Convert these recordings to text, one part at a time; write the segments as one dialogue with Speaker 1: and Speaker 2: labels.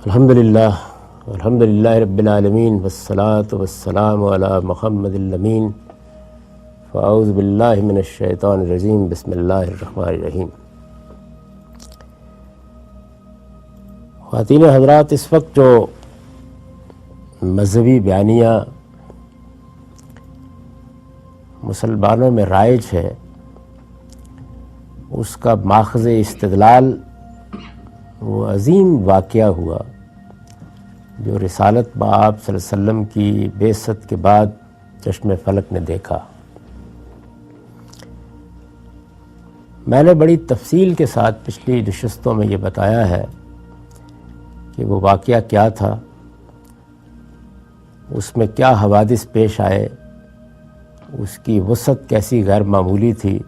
Speaker 1: الحمدللہ رب العالمین والصلاة والسلام علی محمد الامین فاعوذ باللہ من الشیطان الرجیم بسم اللہ الرحمن الرحیم۔ خواتین حضرات، اس وقت جو مذہبی بیانیہ مسلمانوں میں رائج ہے، اس کا ماخذ استدلال وہ عظیم واقعہ ہوا جو رسالت بآب صلی اللہ علیہ وسلم کی بعثت کے بعد چشم فلک نے دیکھا۔ میں نے بڑی تفصیل کے ساتھ پچھلی نشستوں میں یہ بتایا ہے کہ وہ واقعہ کیا تھا، اس میں کیا حوادث پیش آئے، اس کی وسعت کیسی غیر معمولی تھی،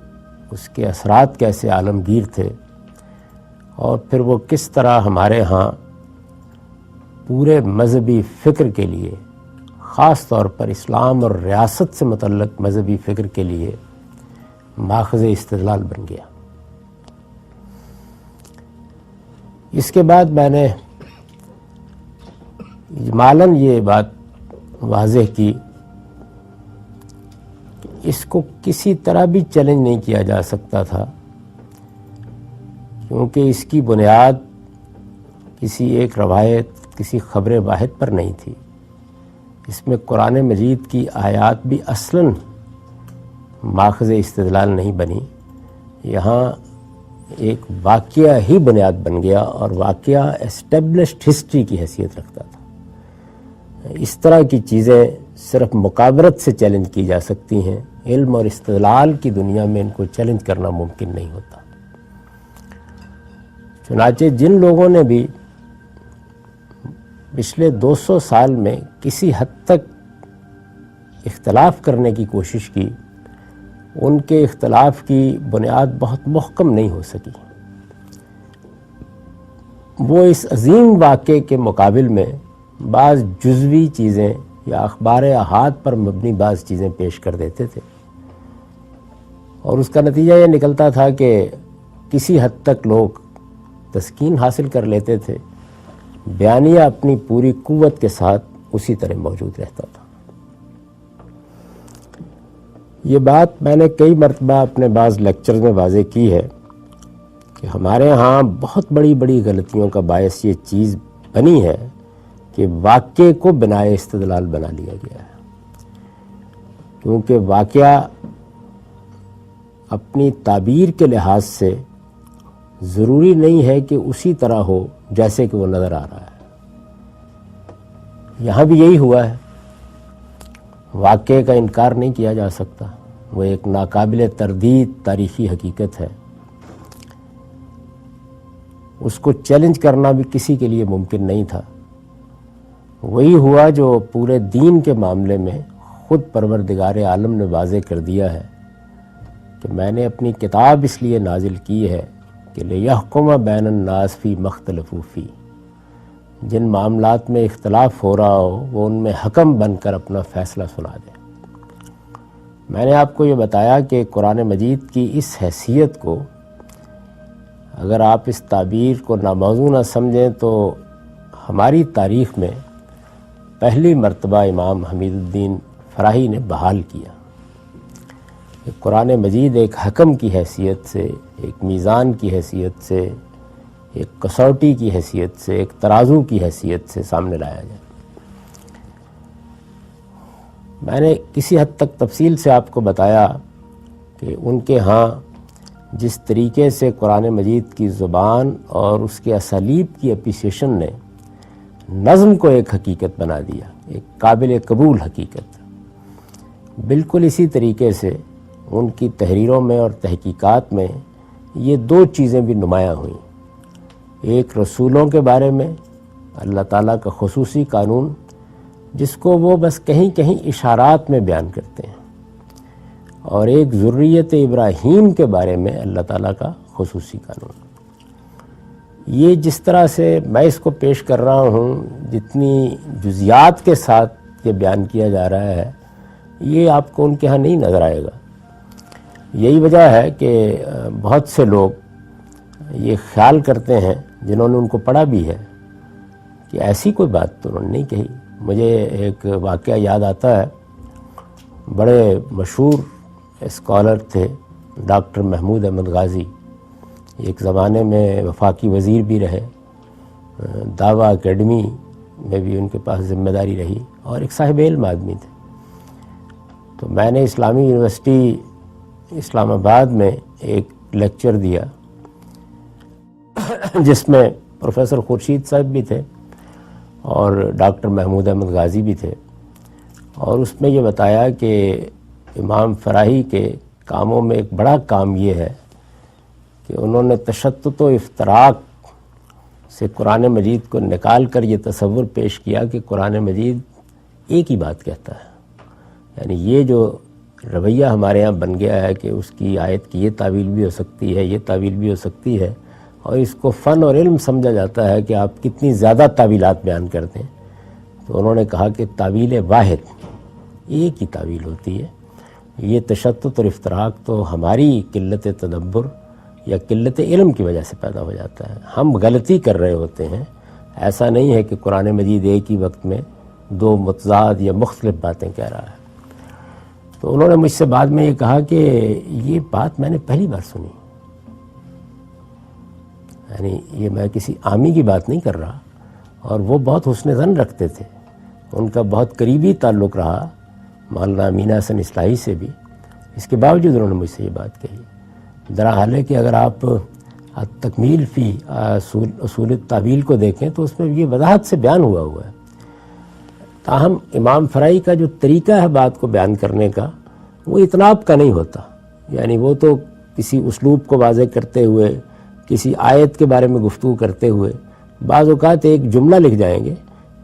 Speaker 1: اس کے اثرات کیسے عالمگیر تھے، اور پھر وہ کس طرح ہمارے ہاں پورے مذہبی فکر کے لیے، خاص طور پر اسلام اور ریاست سے متعلق مذہبی فکر کے لیے ماخذ استدلال بن گیا۔ اس کے بعد میں نے اجمالاً یہ بات واضح کی کہ اس کو کسی طرح بھی چیلنج نہیں کیا جا سکتا تھا، کیونکہ اس کی بنیاد کسی ایک روایت، کسی خبر واحد پر نہیں تھی۔ اس میں قرآن مجید کی آیات بھی اصلاً ماخذ استدلال نہیں بنی، یہاں ایک واقعہ ہی بنیاد بن گیا، اور واقعہ اسٹیبلشڈ ہسٹری کی حیثیت رکھتا تھا۔ اس طرح کی چیزیں صرف مقابرت سے چیلنج کی جا سکتی ہیں، علم اور استدلال کی دنیا میں ان کو چیلنج کرنا ممکن نہیں ہوتا۔ چنانچہ جن لوگوں نے بھی پچھلے 200 سال میں کسی حد تک اختلاف کرنے کی کوشش کی، ان کے اختلاف کی بنیاد بہت محکم نہیں ہو سکی۔ وہ اس عظیم واقعے کے مقابل میں بعض جزوی چیزیں یا اخبار احاد پر مبنی بعض چیزیں پیش کر دیتے تھے، اور اس کا نتیجہ یہ نکلتا تھا کہ کسی حد تک لوگ تسکین حاصل کر لیتے تھے، بیانیہ اپنی پوری قوت کے ساتھ اسی طرح موجود رہتا تھا۔ یہ بات میں نے کئی مرتبہ اپنے بعض لیکچرز میں واضح کی ہے کہ ہمارے ہاں بہت بڑی بڑی غلطیوں کا باعث یہ چیز بنی ہے کہ واقعے کو بنائے استدلال بنا لیا گیا ہے، کیونکہ واقعہ اپنی تعبیر کے لحاظ سے ضروری نہیں ہے کہ اسی طرح ہو جیسے کہ وہ نظر آ رہا ہے۔ یہاں بھی یہی ہوا ہے، واقعے کا انکار نہیں کیا جا سکتا، وہ ایک ناقابل تردید تاریخی حقیقت ہے، اس کو چیلنج کرنا بھی کسی کے لیے ممکن نہیں تھا۔ وہی ہوا جو پورے دین کے معاملے میں خود پروردگار عالم نے واضح کر دیا ہے کہ میں نے اپنی کتاب اس لیے نازل کی ہے کہ لِيَحْكُمَ بَيْنَ النَّاسِ فِي مَا اخْتَلَفُوا فِيهِ، جن معاملات میں اختلاف ہو رہا ہو وہ ان میں حکم بن کر اپنا فیصلہ سنا دے۔ میں نے آپ کو یہ بتایا کہ قرآن مجید کی اس حیثیت کو اگر آپ اس تعبیر کو ناموزوں نہ سمجھیں تو ہماری تاریخ میں پہلی مرتبہ امام حمید الدین فراہی نے بحال کیا کہ قرآن مجید ایک حکم کی حیثیت سے، ایک میزان کی حیثیت سے، ایک کسوٹی کی حیثیت سے، ایک ترازو کی حیثیت سے سامنے لایا جائے۔ میں نے کسی حد تک تفصیل سے آپ کو بتایا کہ ان کے ہاں جس طریقے سے قرآن مجید کی زبان اور اس کے اسالیب کی اپریسیشن نے نظم کو ایک حقیقت بنا دیا، ایک قابل قبول حقیقت، بالکل اسی طریقے سے ان کی تحریروں میں اور تحقیقات میں یہ دو چیزیں بھی نمایاں ہوئیں۔ ایک رسولوں کے بارے میں اللہ تعالیٰ کا خصوصی قانون، جس کو وہ بس کہیں کہیں اشارات میں بیان کرتے ہیں، اور ایک ذریت ابراہیم کے بارے میں اللہ تعالیٰ کا خصوصی قانون۔ یہ جس طرح سے میں اس کو پیش کر رہا ہوں، جتنی جزیات کے ساتھ یہ بیان کیا جا رہا ہے، یہ آپ کو ان کے ہاں نہیں نظر آئے گا۔ یہی وجہ ہے کہ بہت سے لوگ یہ خیال کرتے ہیں، جنہوں نے ان کو پڑھا بھی ہے، کہ ایسی کوئی بات تو انہوں نے نہیں کہی۔ مجھے ایک واقعہ یاد آتا ہے، بڑے مشہور اسکالر تھے ڈاکٹر محمود احمد غازی، ایک زمانے میں وفاقی وزیر بھی رہے، دعویٰ اکیڈمی میں بھی ان کے پاس ذمہ داری رہی، اور ایک صاحب علم آدمی تھے۔ تو میں نے اسلامی یونیورسٹی اسلام آباد میں ایک لیکچر دیا جس میں پروفیسر خورشید صاحب بھی تھے اور ڈاکٹر محمود احمد غازی بھی تھے، اور اس میں یہ بتایا کہ امام فراہی کے کاموں میں ایک بڑا کام یہ ہے کہ انہوں نے تشتت و افتراق سے قرآن مجید کو نکال کر یہ تصور پیش کیا کہ قرآن مجید ایک ہی بات کہتا ہے۔ یعنی یہ جو رویہ ہمارے ہاں بن گیا ہے کہ اس کی آیت کی یہ تعویل بھی ہو سکتی ہے، یہ تعویل بھی ہو سکتی ہے، اور اس کو فن اور علم سمجھا جاتا ہے کہ آپ کتنی زیادہ تعویلات بیان کرتے ہیں۔ تو انہوں نے کہا کہ تعویل واحد ایک ہی تعویل ہوتی ہے۔ یہ تشتت اور افتراق تو ہماری قلت تدبر یا قلت علم کی وجہ سے پیدا ہو جاتا ہے۔ ہم غلطی کر رہے ہوتے ہیں، ایسا نہیں ہے کہ قرآن مجید ایک ہی وقت میں دو متضاد یا مختلف باتیں کہہ رہا ہے۔ تو انہوں نے مجھ سے بعد میں یہ کہا کہ یہ بات میں نے پہلی بار سنی، یعنی یہ میں کسی عامی کی بات نہیں کر رہا، اور وہ بہت حسن ظن رکھتے تھے، ان کا بہت قریبی تعلق رہا مولانا امین حسن اصلاحی سے بھی، اس کے باوجود انہوں نے مجھ سے یہ بات کہی۔ درحال ہے کہ اگر آپ تکمیل فی اصول التعویل کو دیکھیں تو اس میں یہ وضاحت سے بیان ہوا ہے۔ تاہم امام فرائی کا جو طریقہ ہے بات کو بیان کرنے کا، وہ اطناب کا نہیں ہوتا، یعنی وہ تو کسی اسلوب کو واضح کرتے ہوئے، کسی آیت کے بارے میں گفتگو کرتے ہوئے بعض اوقات ایک جملہ لکھ جائیں گے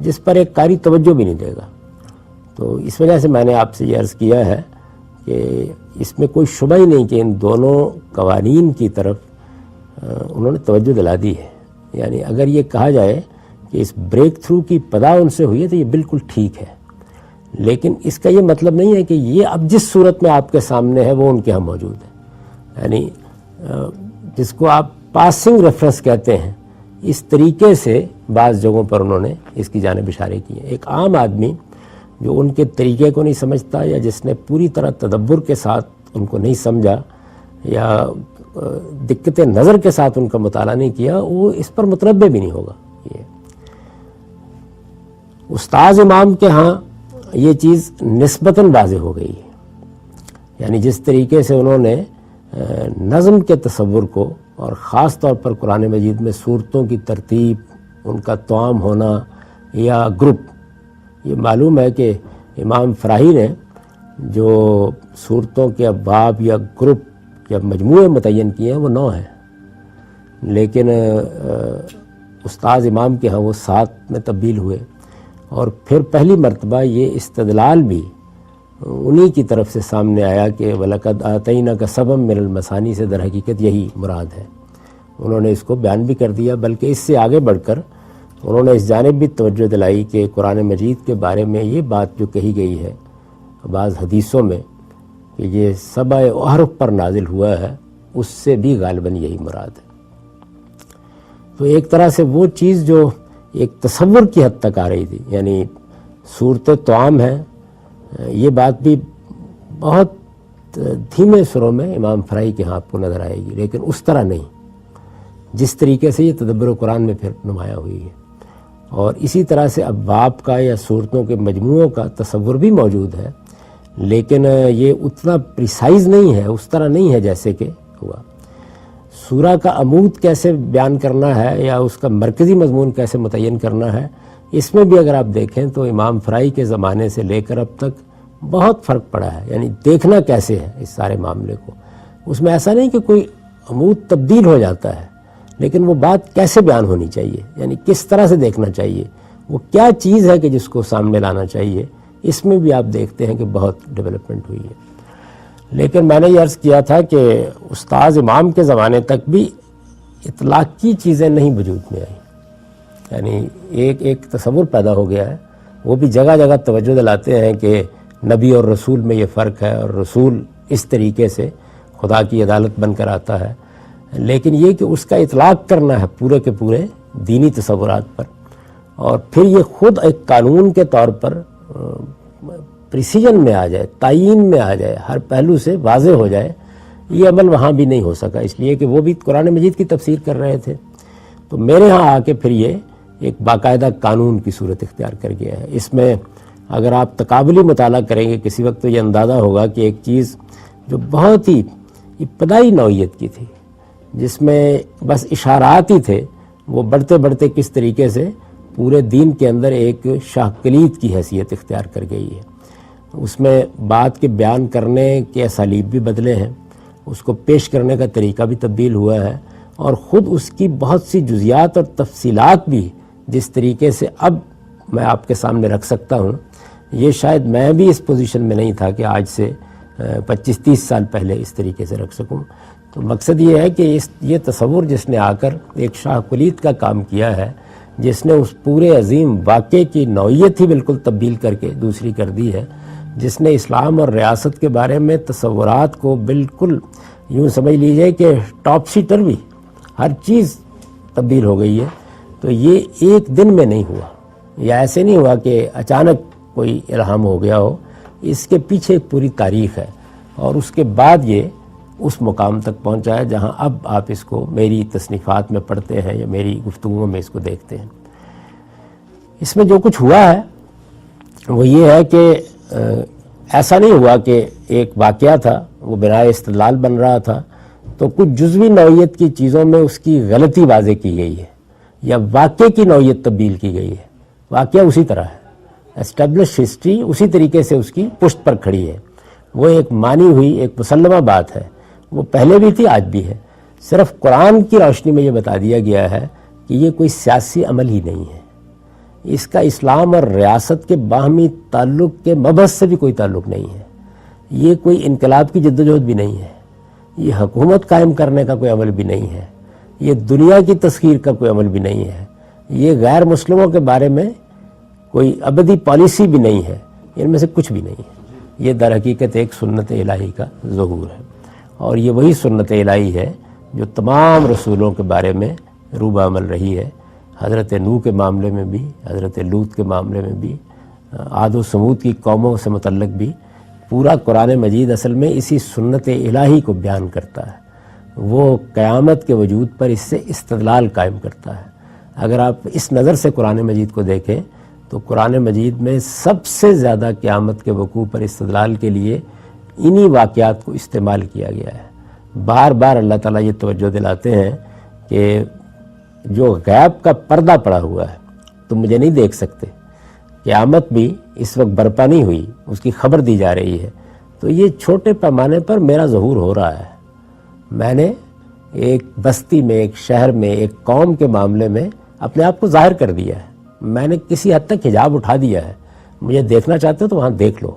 Speaker 1: جس پر ایک قاری توجہ بھی نہیں دے گا۔ تو اس وجہ سے میں نے آپ سے یہ عرض کیا ہے کہ اس میں کوئی شبہ ہی نہیں کہ ان دونوں قوانین کی طرف انہوں نے توجہ دلا دی ہے۔ یعنی اگر یہ کہا جائے کہ اس بریک تھرو کی پدا ان سے ہوئی ہے تو یہ بالکل ٹھیک ہے، لیکن اس کا یہ مطلب نہیں ہے کہ یہ اب جس صورت میں آپ کے سامنے ہے وہ ان کے ہاں موجود ہے۔ یعنی جس کو آپ پاسنگ ریفرنس کہتے ہیں، اس طریقے سے بعض جگہوں پر انہوں نے اس کی جانب اشارے کیے ہیں۔ ایک عام آدمی جو ان کے طریقے کو نہیں سمجھتا، یا جس نے پوری طرح تدبر کے ساتھ ان کو نہیں سمجھا یا دقت نظر کے ساتھ ان کا مطالعہ نہیں کیا، وہ اس پر متنبع بھی نہیں ہوگا۔ یہ استاذ امام کے ہاں یہ چیز نسبتاً واضح ہو گئی ہے، یعنی جس طریقے سے انہوں نے نظم کے تصور کو، اور خاص طور پر قرآن مجید میں صورتوں کی ترتیب، ان کا توام ہونا یا گروپ، یہ معلوم ہے کہ امام فراہی نے جو صورتوں کے ابواب یا گروپ یا مجموعے متعین کیے ہیں وہ 9 ہیں، لیکن استاذ امام کے ہاں وہ 7 میں تبدیل ہوئے، اور پھر پہلی مرتبہ یہ استدلال بھی انہی کی طرف سے سامنے آیا کہ وَلَقَدْ آتَيْنَاكَ سَبْعًا مِنَ الْمَثَانِي سے در حقیقت یہی مراد ہے۔ انہوں نے اس کو بیان بھی کر دیا، بلکہ اس سے آگے بڑھ کر انہوں نے اس جانب بھی توجہ دلائی کہ قرآن مجید کے بارے میں یہ بات جو کہی گئی ہے بعض حدیثوں میں کہ یہ 7 احرف پر نازل ہوا ہے، اس سے بھی غالباً یہی مراد ہے۔ تو ایک طرح سے وہ چیز جو ایک تصور کی حد تک آ رہی تھی، یعنی صورت توام ہے، یہ بات بھی بہت دھیمے سروں میں امام فرائی کے ہاں آپ کو نظر آئے گی، لیکن اس طرح نہیں جس طریقے سے یہ تدبر قرآن میں پھر نمایاں ہوئی ہے۔ اور اسی طرح سے ابواب کا یا صورتوں کے مجموعوں کا تصور بھی موجود ہے، لیکن یہ اتنا پریسائز نہیں ہے، اس طرح نہیں ہے جیسے کہ ہوا۔ سورہ کا عمود کیسے بیان کرنا ہے یا اس کا مرکزی مضمون کیسے متعین کرنا ہے، اس میں بھی اگر آپ دیکھیں تو امام فرائی کے زمانے سے لے کر اب تک بہت فرق پڑا ہے، یعنی دیکھنا کیسے ہے اس سارے معاملے کو۔ اس میں ایسا نہیں کہ کوئی عمود تبدیل ہو جاتا ہے، لیکن وہ بات کیسے بیان ہونی چاہیے، یعنی کس طرح سے دیکھنا چاہیے، وہ کیا چیز ہے کہ جس کو سامنے لانا چاہیے، اس میں بھی آپ دیکھتے ہیں کہ بہت ڈیولپمنٹ ہوئی ہے۔ لیکن میں نے یہ عرض کیا تھا کہ استاذ امام کے زمانے تک بھی اطلاقی چیزیں نہیں وجود میں آئیں، یعنی ایک تصور پیدا ہو گیا ہے۔ وہ بھی جگہ جگہ توجہ دلاتے ہیں کہ نبی اور رسول میں یہ فرق ہے، اور رسول اس طریقے سے خدا کی عدالت بن کر آتا ہے، لیکن یہ کہ اس کا اطلاق کرنا ہے پورے کے پورے دینی تصورات پر، اور پھر یہ خود ایک قانون کے طور پر پریسیجن میں آ جائے، تعین میں آ جائے، ہر پہلو سے واضح ہو جائے، یہ عمل وہاں بھی نہیں ہو سکا، اس لیے کہ وہ بھی قرآن مجید کی تفسیر کر رہے تھے۔ تو میرے ہاں آ کے پھر یہ ایک باقاعدہ قانون کی صورت اختیار کر گیا ہے۔ اس میں اگر آپ تقابلی مطالعہ کریں گے کسی وقت تو یہ اندازہ ہوگا کہ ایک چیز جو بہت ہی ابتدائی نوعیت کی تھی، جس میں بس اشارات ہی تھے، وہ بڑھتے بڑھتے کس طریقے سے پورے دین کے اندر ایک شاہ کلید کی حیثیت اختیار کر گئی ہے۔ اس میں بات کے بیان کرنے کے اسالیب بھی بدلے ہیں، اس کو پیش کرنے کا طریقہ بھی تبدیل ہوا ہے، اور خود اس کی بہت سی جزیات اور تفصیلات بھی جس طریقے سے اب میں آپ کے سامنے رکھ سکتا ہوں، یہ شاید میں بھی اس پوزیشن میں نہیں تھا کہ آج سے 25-30 سال پہلے اس طریقے سے رکھ سکوں۔ تو مقصد یہ ہے کہ یہ تصور جس نے آ کر ایک شاہ کلید کا کام کیا ہے، جس نے اس پورے عظیم واقعے کی نوعیت ہی بالکل تبدیل کر کے دوسری کر دی ہے، جس نے اسلام اور ریاست کے بارے میں تصورات کو بالکل یوں سمجھ لیجئے کہ ٹاپ سی ٹروی ہر چیز تبدیل ہو گئی ہے، تو یہ ایک دن میں نہیں ہوا، یا ایسے نہیں ہوا کہ اچانک کوئی الہام ہو گیا ہو، اس کے پیچھے ایک پوری تاریخ ہے، اور اس کے بعد یہ اس مقام تک پہنچا ہے جہاں اب آپ اس کو میری تصنیفات میں پڑھتے ہیں یا میری گفتگوؤں میں اس کو دیکھتے ہیں۔ اس میں جو کچھ ہوا ہے وہ یہ ہے کہ ایسا نہیں ہوا کہ ایک واقعہ تھا، وہ بنائے استدلال بن رہا تھا، تو کچھ جزوی نوعیت کی چیزوں میں اس کی غلطی واضح کی گئی ہے، یا واقعے کی نوعیت تبدیل کی گئی ہے۔ واقعہ اسی طرح ہے، اسٹیبلش ہسٹری اسی طریقے سے اس کی پشت پر کھڑی ہے، وہ ایک مانی ہوئی ایک مسلمہ بات ہے، وہ پہلے بھی تھی آج بھی ہے، صرف قرآن کی روشنی میں یہ بتا دیا گیا ہے کہ یہ کوئی سیاسی عمل ہی نہیں ہے، اس کا اسلام اور ریاست کے باہمی تعلق کے مبحث سے بھی کوئی تعلق نہیں ہے، یہ کوئی انقلاب کی جدوجہد بھی نہیں ہے، یہ حکومت قائم کرنے کا کوئی عمل بھی نہیں ہے، یہ دنیا کی تسخیر کا کوئی عمل بھی نہیں ہے، یہ غیر مسلموں کے بارے میں کوئی ابدی پالیسی بھی نہیں ہے، ان میں سے کچھ بھی نہیں ہے۔ یہ در حقیقت ایک سنت الہی کا ظہور ہے، اور یہ وہی سنت الہی ہے جو تمام رسولوں کے بارے میں روبہ عمل رہی ہے، حضرت نوح کے معاملے میں بھی، حضرت لوط کے معاملے میں بھی، عاد و سمود کی قوموں سے متعلق بھی۔ پورا قرآن مجید اصل میں اسی سنت الہی کو بیان کرتا ہے، وہ قیامت کے وجود پر اس سے استدلال قائم کرتا ہے۔ اگر آپ اس نظر سے قرآن مجید کو دیکھیں تو قرآن مجید میں سب سے زیادہ قیامت کے وقوع پر استدلال کے لیے انہی واقعات کو استعمال کیا گیا ہے۔ بار بار اللہ تعالیٰ یہ توجہ دلاتے ہیں کہ جو غیب کا پردہ پڑا ہوا ہے تم مجھے نہیں دیکھ سکتے، قیامت بھی اس وقت برپا نہیں ہوئی، اس کی خبر دی جا رہی ہے، تو یہ چھوٹے پیمانے پر میرا ظہور ہو رہا ہے۔ میں نے ایک بستی میں، ایک شہر میں، ایک قوم کے معاملے میں اپنے آپ کو ظاہر کر دیا ہے، میں نے کسی حد تک حجاب اٹھا دیا ہے، مجھے دیکھنا چاہتے ہو تو وہاں دیکھ لو،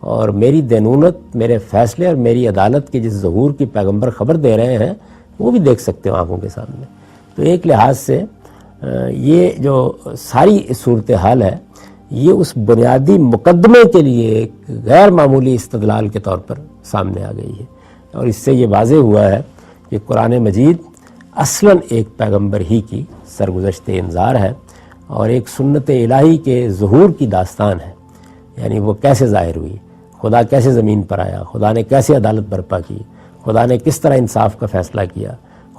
Speaker 1: اور میری دینونت، میرے فیصلے اور میری عدالت کے جس ظہور کی پیغمبر خبر دے رہے ہیں وہ بھی دیکھ سکتے ہو آنکھوں کے سامنے۔ تو ایک لحاظ سے یہ جو ساری صورتحال ہے یہ اس بنیادی مقدمے کے لیے ایک غیر معمولی استدلال کے طور پر سامنے آ گئی ہے، اور اس سے یہ واضح ہوا ہے کہ قرآن مجید اصلاً ایک پیغمبر ہی کی سرگزشت انذار ہے، اور ایک سنت الہی کے ظہور کی داستان ہے، یعنی وہ کیسے ظاہر ہوئی، خدا کیسے زمین پر آیا، خدا نے کیسے عدالت برپا کی، خدا نے کس طرح انصاف کا فیصلہ کیا،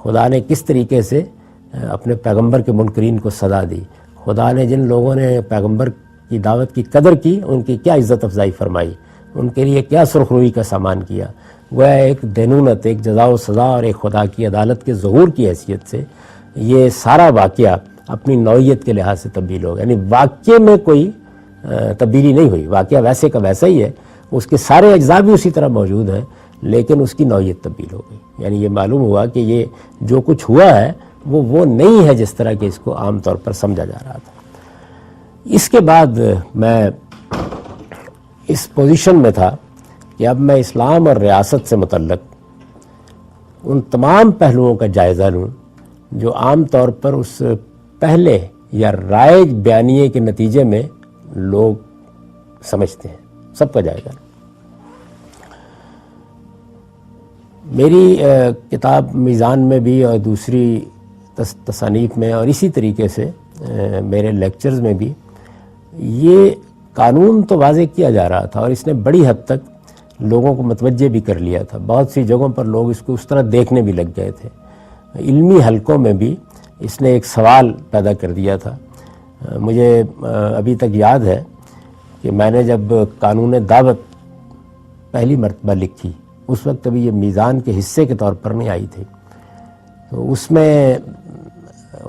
Speaker 1: خدا نے کس طریقے سے اپنے پیغمبر کے منکرین کو سزا دی، خدا نے جن لوگوں نے پیغمبر کی دعوت کی قدر کی ان کی کیا عزت افزائی فرمائی، ان کے لیے کیا سرخروئی کا سامان کیا۔ وہ ایک دینونت، ایک جزا و سزا اور ایک خدا کی عدالت کے ظہور کی حیثیت سے یہ سارا واقعہ اپنی نوعیت کے لحاظ سے تبدیل ہوگا، یعنی واقعے میں کوئی تبدیلی نہیں ہوئی، واقعہ ویسے کا ویسا ہی ہے، اس کے سارے اجزاء بھی اسی طرح موجود ہیں، لیکن اس کی نوعیت تبدیل ہو گئی۔ یعنی یہ معلوم ہوا کہ یہ جو کچھ ہوا ہے وہ نہیں ہے جس طرح کہ اس کو عام طور پر سمجھا جا رہا تھا۔ اس کے بعد میں اس پوزیشن میں تھا کہ اب میں اسلام اور ریاست سے متعلق ان تمام پہلوؤں کا جائزہ لوں جو عام طور پر اس پہلے یا رائج بیانیے کے نتیجے میں لوگ سمجھتے ہیں، سب کا جائزہ لوں۔ میری کتاب میزان میں بھی اور دوسری تصانیف میں اور اسی طریقے سے میرے لیکچرز میں بھی یہ قانون تو واضح کیا جا رہا تھا اور اس نے بڑی حد تک لوگوں کو متوجہ بھی کر لیا تھا. بہت سی جگہوں پر لوگ اس کو اس طرح دیکھنے بھی لگ گئے تھے. علمی حلقوں میں بھی اس نے ایک سوال پیدا کر دیا تھا. مجھے ابھی تک یاد ہے کہ میں نے جب قانون دعوت پہلی مرتبہ لکھی اس وقت ابھی یہ میزان کے حصے کے طور پر نہیں آئی تھی. تو اس میں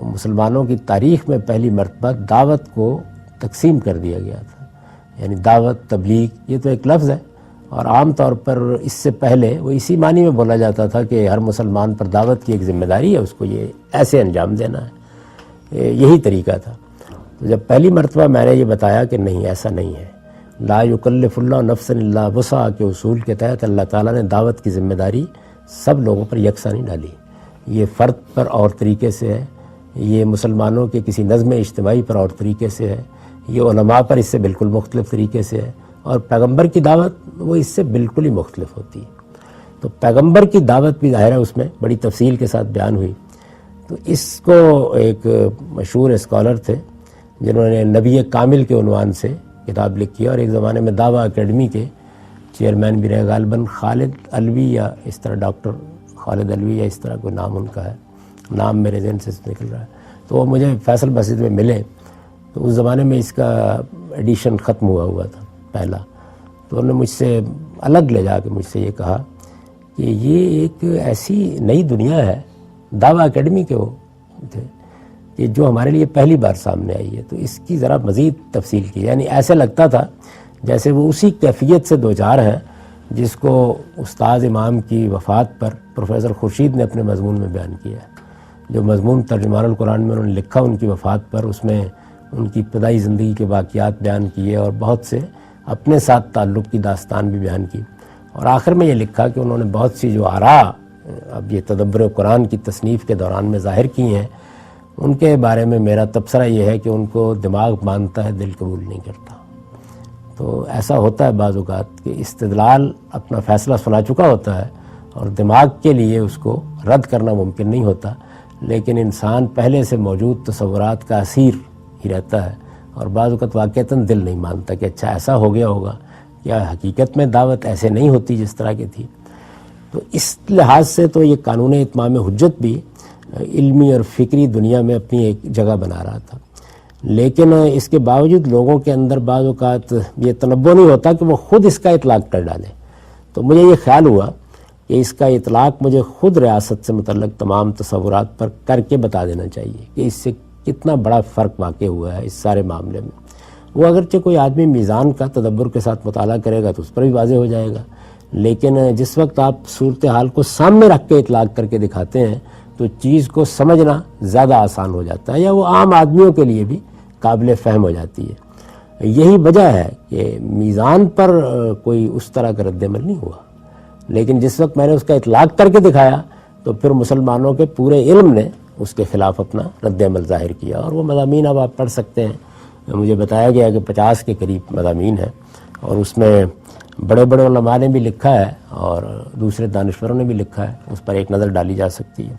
Speaker 1: مسلمانوں کی تاریخ میں پہلی مرتبہ دعوت کو تقسیم کر دیا گیا تھا. یعنی دعوت، تبلیغ، یہ تو ایک لفظ ہے اور عام طور پر اس سے پہلے وہ اسی معنی میں بولا جاتا تھا کہ ہر مسلمان پر دعوت کی ایک ذمہ داری ہے، اس کو یہ ایسے انجام دینا ہے. یہی طریقہ تھا. تو جب پہلی مرتبہ میں نے یہ بتایا کہ نہیں، ایسا نہیں ہے، لا یکلف اللہ نفسا الا وسعہا کے اصول کے تحت اللہ تعالیٰ نے دعوت کی ذمہ داری سب لوگوں پر یکساں نہیں ڈالی. یہ فرد پر اور طریقے سے ہے، یہ مسلمانوں کے کسی نظم اجتماعی پر اور طریقے سے ہے، یہ علماء پر اس سے بالکل مختلف طریقے سے ہے، اور پیغمبر کی دعوت وہ اس سے بالکل ہی مختلف ہوتی ہے. تو پیغمبر کی دعوت بھی ظاہر ہے اس میں بڑی تفصیل کے ساتھ بیان ہوئی. تو اس کو ایک مشہور اسکالر تھے جنہوں نے نبی کامل کے عنوان سے کتاب لکھی ہے اور ایک زمانے میں دعویٰ اکیڈمی کے چیئرمین بھی رہے، غالباً خالد علوی یا اس طرح، ڈاکٹر خالد علوی یا اس طرح کوئی نام ان کا ہے، نام میرے ذہن سے نکل رہا ہے. تو وہ مجھے فیصل مسجد میں ملے تو اس زمانے میں اس کا ایڈیشن ختم ہوا تھا پہلا. تو انہوں نے مجھ سے الگ لے جا کے مجھ سے یہ کہا کہ یہ ایک ایسی نئی دنیا ہے، دعویٰ اکیڈمی کے وہ تھے، کہ جو ہمارے لیے پہلی بار سامنے آئی ہے. تو اس کی ذرا مزید تفصیل کی. یعنی ایسے لگتا تھا جیسے وہ اسی کیفیت سے دوچار ہیں جس کو استاد امام کی وفات پر پروفیسر خورشید نے اپنے مضمون میں بیان کیا ہے. جو مضمون ترجمان القرآن میں انہوں نے لکھا ان کی وفات پر، اس میں ان کی ابتدائی زندگی کے واقعات بیان کیے اور بہت سے اپنے ساتھ تعلق کی داستان بھی بیان کی. اور آخر میں یہ لکھا کہ انہوں نے بہت سی جو آراء اب یہ تدبر قرآن کی تصنیف کے دوران میں ظاہر کی ہیں، ان کے بارے میں میرا تبصرہ یہ ہے کہ ان کو دماغ مانتا ہے، دل قبول نہیں کرتا. تو ایسا ہوتا ہے بعض اوقات کہ استدلال اپنا فیصلہ سنا چکا ہوتا ہے اور دماغ کے لیے اس کو رد کرنا ممکن نہیں ہوتا، لیکن انسان پہلے سے موجود تصورات کا اسیر ہی رہتا ہے اور بعض اوقات واقعتاً دل نہیں مانتا کہ اچھا ایسا ہو گیا ہوگا، یا حقیقت میں دعوت ایسے نہیں ہوتی جس طرح کی تھی. تو اس لحاظ سے تو یہ قانون اتمام حجت بھی علمی اور فکری دنیا میں اپنی ایک جگہ بنا رہا تھا. لیکن اس کے باوجود لوگوں کے اندر بعض اوقات یہ تنبؤ نہیں ہوتا کہ وہ خود اس کا اطلاق کر ڈالیں. تو مجھے یہ خیال ہوا کہ اس کا اطلاق مجھے خود ریاست سے متعلق تمام تصورات پر کر کے بتا دینا چاہیے کہ اس سے کتنا بڑا فرق واقع ہوا ہے اس سارے معاملے میں. وہ اگرچہ کوئی آدمی میزان کا تدبر کے ساتھ مطالعہ کرے گا تو اس پر بھی واضح ہو جائے گا، لیکن جس وقت آپ صورتحال کو سامنے رکھ کے اطلاق کر کے دکھاتے ہیں تو چیز کو سمجھنا زیادہ آسان ہو جاتا ہے، یا وہ عام آدمیوں کے لیے بھی قابل فہم ہو جاتی ہے. یہی وجہ ہے کہ میزان پر کوئی اس طرح کا رد عمل نہیں ہوا، لیکن جس وقت میں نے اس کا اطلاق کر کے دکھایا تو پھر مسلمانوں کے پورے علم نے اس کے خلاف اپنا رد عمل ظاہر کیا. اور وہ مضامین اب آپ پڑھ سکتے ہیں. مجھے بتایا گیا کہ 50 کے قریب مضامین ہیں اور اس میں بڑے بڑے علماء نے بھی لکھا ہے اور دوسرے دانشوروں نے بھی لکھا ہے، اس پر ایک نظر ڈالی جا سکتی ہے.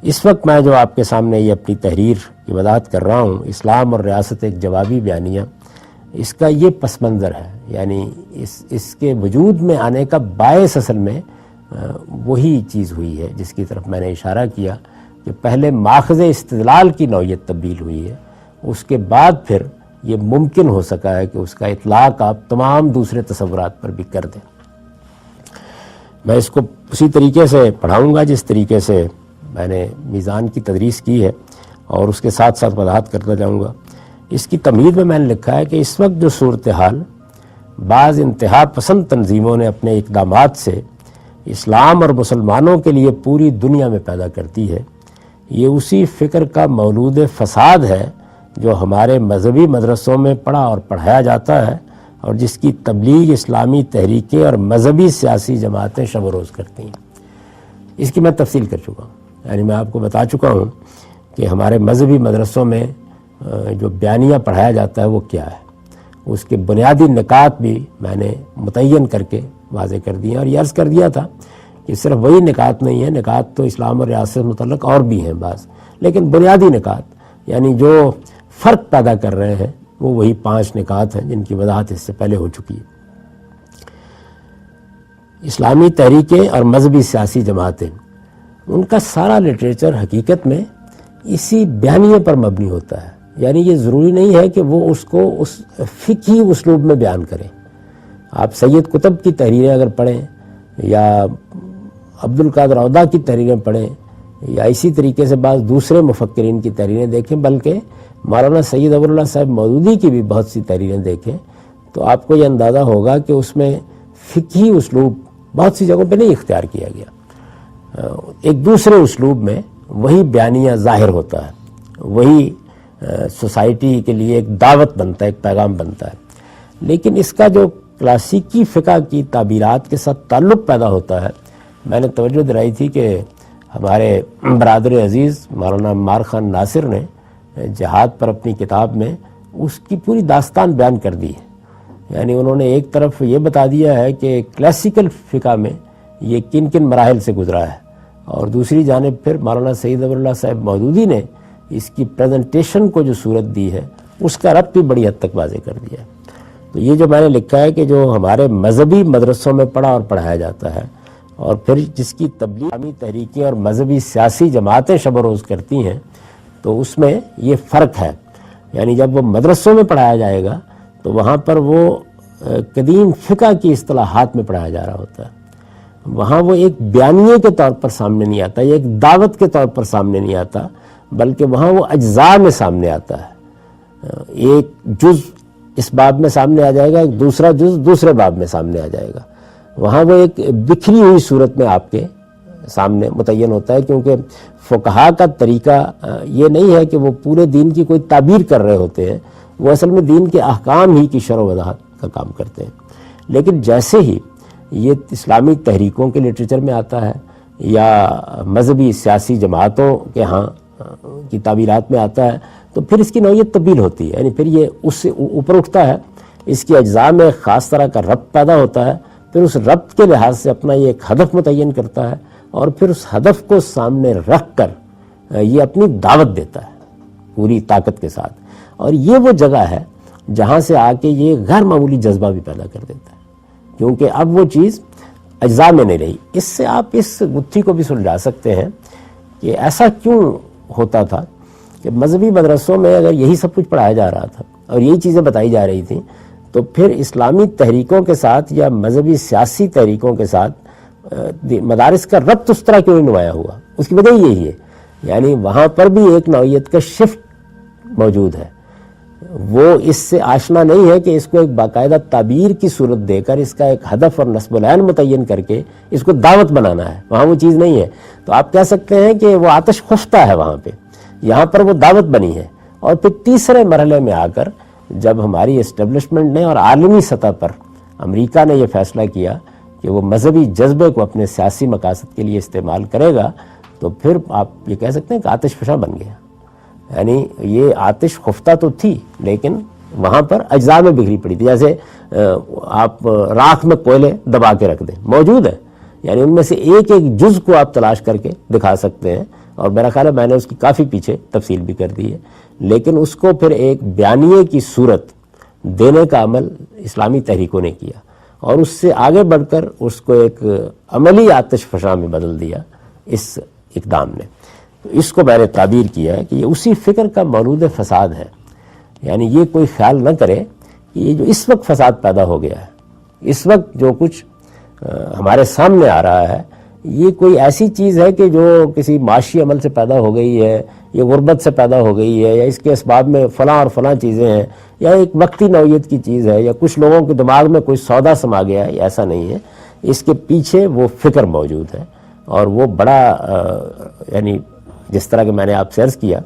Speaker 1: اس وقت میں جو آپ کے سامنے یہ اپنی تحریر کی وضاحت کر رہا ہوں، اسلام اور ریاست ایک جوابی بیانیہ، اس کا یہ پس منظر ہے. یعنی اس کے وجود میں آنے کا باعث اصل میں وہی چیز ہوئی ہے جس کی طرف میں نے اشارہ کیا کہ پہلے ماخذ استدلال کی نوعیت تبدیل ہوئی ہے، اس کے بعد پھر یہ ممکن ہو سکا ہے کہ اس کا اطلاق آپ تمام دوسرے تصورات پر بھی کر دیں. میں اس کو اسی طریقے سے پڑھاؤں گا جس طریقے سے میں نے میزان کی تدریس کی ہے اور اس کے ساتھ ساتھ وضاحت کرتا جاؤں گا. اس کی تمہید میں نے لکھا ہے کہ اس وقت جو صورتحال بعض انتہا پسند تنظیموں نے اپنے اقدامات سے اسلام اور مسلمانوں کے لیے پوری دنیا میں پیدا کرتی ہے، یہ اسی فکر کا مولود فساد ہے جو ہمارے مذہبی مدرسوں میں پڑھا اور پڑھایا جاتا ہے اور جس کی تبلیغ اسلامی تحریکیں اور مذہبی سیاسی جماعتیں شب و روز کرتی ہیں. اس کی میں تفصیل کر چکا ہوں. یعنی میں آپ کو بتا چکا ہوں کہ ہمارے مذہبی مدرسوں میں جو بیانیہ پڑھایا جاتا ہے وہ کیا ہے، اس کے بنیادی نکات بھی میں نے متعین کر کے واضح کر دیے. اور یہ عرض کر دیا تھا کہ صرف وہی نکات نہیں ہے، نکات تو اسلام اور ریاست سے متعلق اور بھی ہیں بعض، لیکن بنیادی نکات یعنی جو فرق پیدا کر رہے ہیں وہ وہی 5 نکات ہیں جن کی وضاحت اس سے پہلے ہو چکی ہے۔ اسلامی تحریکیں اور مذہبی سیاسی جماعتیں، ان کا سارا لٹریچر حقیقت میں اسی بیانیے پر مبنی ہوتا ہے، یعنی یہ ضروری نہیں ہے کہ وہ اس کو اس فقہی اسلوب میں بیان کریں۔ آپ سید قطب کی تحریریں اگر پڑھیں یا عبد القادر عودہ کی تحریریں پڑھیں یا اسی طریقے سے بعض دوسرے مفکرین کی تحریریں دیکھیں، بلکہ مولانا سید ابو اللہ صاحب مودودی کی بھی بہت سی تحریریں دیکھیں، تو آپ کو یہ اندازہ ہوگا کہ اس میں فقہی اسلوب بہت سی جگہوں پہ نہیں اختیار کیا گیا، ایک دوسرے اسلوب میں وہی بیانیہ ظاہر ہوتا ہے، وہی سوسائٹی کے لیے ایک دعوت بنتا ہے، ایک پیغام بنتا ہے۔ لیکن اس کا جو کلاسیکی فقہ کی تعبیرات کے ساتھ تعلق پیدا ہوتا ہے، میں نے توجہ دلائی تھی کہ ہمارے برادر عزیز مولانا عمار خان ناصر نے جہاد پر اپنی کتاب میں اس کی پوری داستان بیان کر دی ہے۔ یعنی انہوں نے ایک طرف یہ بتا دیا ہے کہ کلاسیکل فقہ میں یہ کن کن مراحل سے گزرا ہے، اور دوسری جانب پھر مولانا سید ابو اللہ صاحب مودودی نے اس کی پریزنٹیشن کو جو صورت دی ہے اس کا ربط بھی بڑی حد تک واضح کر دیا ہے۔ تو یہ جو میں نے لکھا ہے کہ جو ہمارے مذہبی مدرسوں میں پڑھا اور پڑھایا جاتا ہے، اور پھر جس کی تبلیغی تحریکیں اور مذہبی سیاسی جماعتیں شب و روز کرتی ہیں، تو اس میں یہ فرق ہے۔ یعنی جب وہ مدرسوں میں پڑھایا جائے گا تو وہاں پر وہ قدیم فقہ کی اصطلاحات میں پڑھایا جا رہا ہوتا ہے، وہاں وہ ایک بیانیے کے طور پر سامنے نہیں آتا، یہ ایک دعوت کے طور پر سامنے نہیں آتا، بلکہ وہاں وہ اجزاء میں سامنے آتا ہے۔ ایک جز اس باب میں سامنے آ جائے گا، ایک دوسرا جز دوسرے باب میں سامنے آ جائے گا، وہاں وہ ایک بکھری ہوئی صورت میں آپ کے سامنے متعین ہوتا ہے، کیونکہ فقہا کا طریقہ یہ نہیں ہے کہ وہ پورے دین کی کوئی تعبیر کر رہے ہوتے ہیں، وہ اصل میں دین کے احکام ہی کی شرح و وضاحت کا کام کرتے ہیں۔ لیکن جیسے ہی یہ اسلامی تحریکوں کے لٹریچر میں آتا ہے یا مذہبی سیاسی جماعتوں کے ہاں کی تعبیرات میں آتا ہے، تو پھر اس کی نوعیت تبدیل ہوتی ہے، یعنی پھر یہ اس سے اوپر اٹھتا ہے، اس کی اجزاء میں ایک خاص طرح کا ربط پیدا ہوتا ہے، پھر اس ربط کے لحاظ سے اپنا یہ ایک ہدف متعین کرتا ہے، اور پھر اس ہدف کو سامنے رکھ کر یہ اپنی دعوت دیتا ہے پوری طاقت کے ساتھ، اور یہ وہ جگہ ہے جہاں سے آ کے یہ غیر معمولی جذبہ بھی پیدا کر دیتا ہے، کیونکہ اب وہ چیز اجزاء میں نہیں رہی۔ اس سے آپ اس گتھی کو بھی سلجھا سکتے ہیں کہ ایسا کیوں ہوتا تھا کہ مذہبی مدرسوں میں اگر یہی سب کچھ پڑھایا جا رہا تھا اور یہی چیزیں بتائی جا رہی تھیں، تو پھر اسلامی تحریکوں کے ساتھ یا مذہبی سیاسی تحریکوں کے ساتھ مدارس کا ربط اس طرح کیوں نہیں نمایاں ہوا؟ اس کی وجہ یہی ہے، یعنی وہاں پر بھی ایک نوعیت کا شفٹ موجود ہے، وہ اس سے آشنا نہیں ہے کہ اس کو ایک باقاعدہ تعبیر کی صورت دے کر اس کا ایک ہدف اور نصب العین متعین کر کے اس کو دعوت بنانا ہے، وہاں وہ چیز نہیں ہے۔ تو آپ کہہ سکتے ہیں کہ وہ آتش خفتہ ہے وہاں پہ، یہاں پر وہ دعوت بنی ہے۔ اور پھر تیسرے مرحلے میں آ کر جب ہماری اسٹیبلشمنٹ نے اور عالمی سطح پر امریکہ نے یہ فیصلہ کیا کہ وہ مذہبی جذبے کو اپنے سیاسی مقاصد کے لیے استعمال کرے گا، تو پھر آپ یہ کہہ سکتے ہیں کہ آتش فشاں بن گیا۔ یعنی یہ آتش خفتہ تو تھی لیکن وہاں پر اجزاء میں بکھری پڑی تھی، جیسے آپ راکھ میں کوئلے دبا کے رکھ دیں، موجود ہے، یعنی ان میں سے ایک ایک جز کو آپ تلاش کر کے دکھا سکتے ہیں، اور میرا خیال ہے میں نے اس کی کافی پیچھے تفصیل بھی کر دی ہے، لیکن اس کو پھر ایک بیانیے کی صورت دینے کا عمل اسلامی تحریکوں نے کیا، اور اس سے آگے بڑھ کر اس کو ایک عملی آتش فشاں میں بدل دیا اس اقدام نے۔ تو اس کو میں نے تعبیر کیا ہے کہ یہ اسی فکر کا مولود فساد ہے، یعنی یہ کوئی خیال نہ کرے کہ یہ جو اس وقت فساد پیدا ہو گیا ہے، اس وقت جو کچھ ہمارے سامنے آ رہا ہے، یہ کوئی ایسی چیز ہے کہ جو کسی معاشی عمل سے پیدا ہو گئی ہے، یہ غربت سے پیدا ہو گئی ہے، یا اس کے اسباب میں فلاں اور فلاں چیزیں ہیں، یا ایک وقتی نوعیت کی چیز ہے، یا کچھ لوگوں کے دماغ میں کوئی سودا سما گیا ہے، ایسا نہیں ہے۔ اس کے پیچھے وہ فکر موجود ہے، اور وہ بڑا یعنی جس طرح کہ میں نے آپ سے عرض کیا،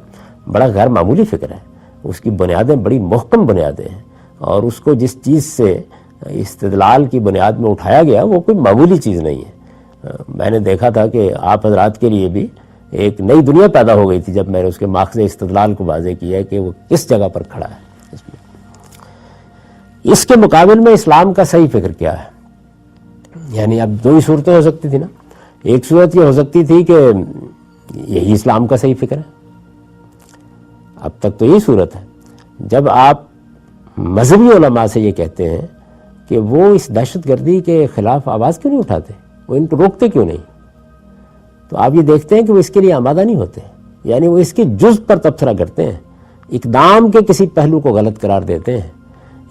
Speaker 1: بڑا غیر معمولی فکر ہے، اس کی بنیادیں بڑی محکم بنیادیں ہیں، اور اس کو جس چیز سے استدلال کی بنیاد میں اٹھایا گیا وہ کوئی معمولی چیز نہیں ہے۔ میں نے دیکھا تھا کہ آپ حضرات کے لیے بھی ایک نئی دنیا پیدا ہو گئی تھی جب میں نے اس کے ماخذ استدلال کو واضح کیا ہے کہ وہ کس جگہ پر کھڑا ہے۔ اس کے مقابل میں اسلام کا صحیح فکر کیا ہے؟ یعنی اب دو ہی صورتیں ہو سکتی تھی نا، ایک صورت یہ ہو سکتی تھی کہ یہی اسلام کا صحیح فکر ہے، اب تک تو یہی صورت ہے. جب آپ مذہبی علماء سے یہ کہتے ہیں کہ وہ اس دہشت گردی کے خلاف آواز کیوں نہیں اٹھاتے, وہ ان کو روکتے کیوں نہیں, تو آپ یہ دیکھتے ہیں کہ وہ اس کے لیے آمادہ نہیں ہوتے. یعنی وہ اس کے جز پر تبصرہ کرتے ہیں, اقدام کے کسی پہلو کو غلط قرار دیتے ہیں,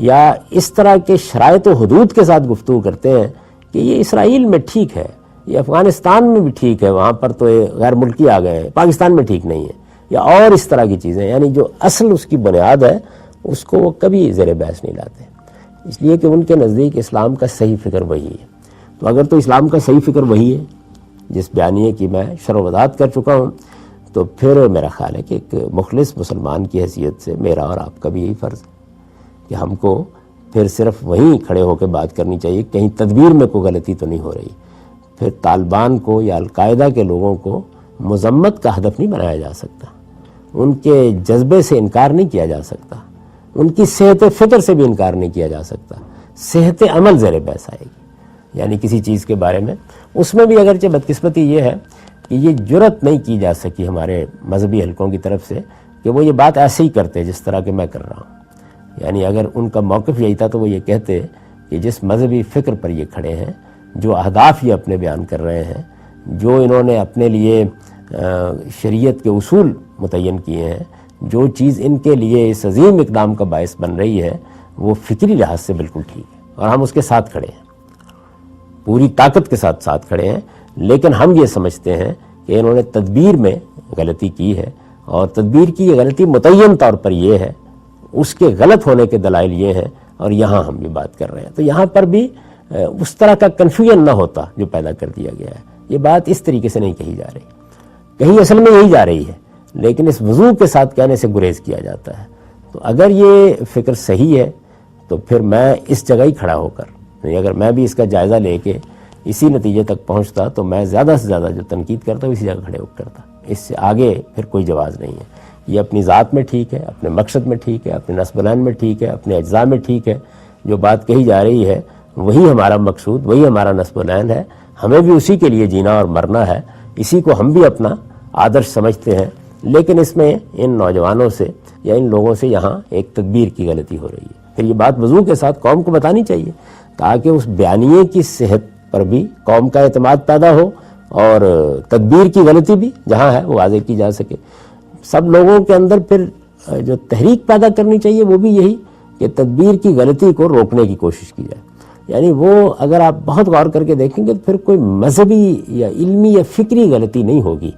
Speaker 1: یا اس طرح کے شرائط و حدود کے ساتھ گفتگو کرتے ہیں کہ یہ اسرائیل میں ٹھیک ہے, یہ افغانستان میں بھی ٹھیک ہے, وہاں پر تو غیر ملکی آ گئے ہیں, پاکستان میں ٹھیک نہیں ہے, یا اور اس طرح کی چیزیں. یعنی جو اصل اس کی بنیاد ہے اس کو وہ کبھی زیر بحث نہیں لاتے, اس لیے کہ ان کے نزدیک اسلام کا صحیح فکر وہی ہے. تو اگر تو اسلام کا صحیح فکر وہی ہے جس بیانیے کی میں شرح و وضاحت کر چکا ہوں, تو پھر میرا خیال ہے کہ ایک مخلص مسلمان کی حیثیت سے میرا اور آپ کا بھی یہی فرض ہے کہ ہم کو پھر صرف وہیں کھڑے ہو کے بات کرنی چاہیے, کہیں تدبیر میں کوئی غلطی تو نہیں ہو رہی. پھر طالبان کو یا القاعدہ کے لوگوں کو مذمت کا ہدف نہیں بنایا جا سکتا, ان کے جذبے سے انکار نہیں کیا جا سکتا, ان کی صحت فکر سے بھی انکار نہیں کیا جا سکتا. صحت عمل زیر بحث آئے گی, یعنی کسی چیز کے بارے میں. اس میں بھی اگرچہ بدقسمتی یہ ہے کہ یہ جرت نہیں کی جا سکی ہمارے مذہبی حلقوں کی طرف سے کہ وہ یہ بات ایسے ہی کرتے جس طرح کہ میں کر رہا ہوں. یعنی اگر ان کا موقف یہی تھا تو وہ یہ کہتے کہ جس مذہبی فکر پر یہ کھڑے ہیں, جو اہداف یہ اپنے بیان کر رہے ہیں, جو انہوں نے اپنے لیے شریعت کے اصول متعین کیے ہیں, جو چیز ان کے لیے اس عظیم اقدام کا باعث بن رہی ہے, وہ فکری لحاظ سے بالکل ٹھیک ہے اور ہم اس کے ساتھ کھڑے ہیں, پوری طاقت کے ساتھ کھڑے ہیں. لیکن ہم یہ سمجھتے ہیں کہ انہوں نے تدبیر میں غلطی کی ہے, اور تدبیر کی یہ غلطی متعین طور پر یہ ہے, اس کے غلط ہونے کے دلائل یہ ہیں, اور یہاں ہم بھی بات کر رہے ہیں. تو یہاں پر بھی اس طرح کا کنفیوژن نہ ہوتا جو پیدا کر دیا گیا ہے. یہ بات اس طریقے سے نہیں کہی جا رہی, کہیں اصل میں یہی جا رہی ہے, لیکن اس وضوح کے ساتھ کہنے سے گریز کیا جاتا ہے. تو اگر یہ فکر صحیح ہے تو پھر میں اس جگہ ہی کھڑا ہو کر, اگر میں بھی اس کا جائزہ لے کے اسی نتیجے تک پہنچتا تو میں زیادہ سے زیادہ جو تنقید کرتا ہوں اسی جگہ کھڑے ہو کرتا. اس سے آگے پھر کوئی جواز نہیں ہے. یہ اپنی ذات میں ٹھیک ہے, اپنے مقصد میں ٹھیک ہے, اپنے نصب العین میں ٹھیک ہے, اپنے اجزاء میں ٹھیک ہے. جو بات کہی جا رہی ہے وہی ہمارا مقصود, وہی ہمارا نصب العین ہے. ہمیں بھی اسی کے لیے جینا اور مرنا ہے, اسی کو ہم بھی اپنا آدرش سمجھتے ہیں. لیکن اس میں ان نوجوانوں سے یا ان لوگوں سے یہاں ایک تدبیر کی غلطی ہو رہی ہے. پھر یہ بات وضوح کے ساتھ قوم کو بتانی چاہیے تاکہ اس بیانیے کی صحت پر بھی قوم کا اعتماد پیدا ہو, اور تدبیر کی غلطی بھی جہاں ہے وہ واضح کی جا سکے. سب لوگوں کے اندر پھر جو تحریک پیدا کرنی چاہیے وہ بھی یہی کہ تدبیر کی غلطی کو روکنے کی کوشش کی جائے. یعنی وہ اگر آپ بہت غور کر کے دیکھیں گے تو پھر کوئی مذہبی یا علمی یا فکری غلطی نہیں ہوگی,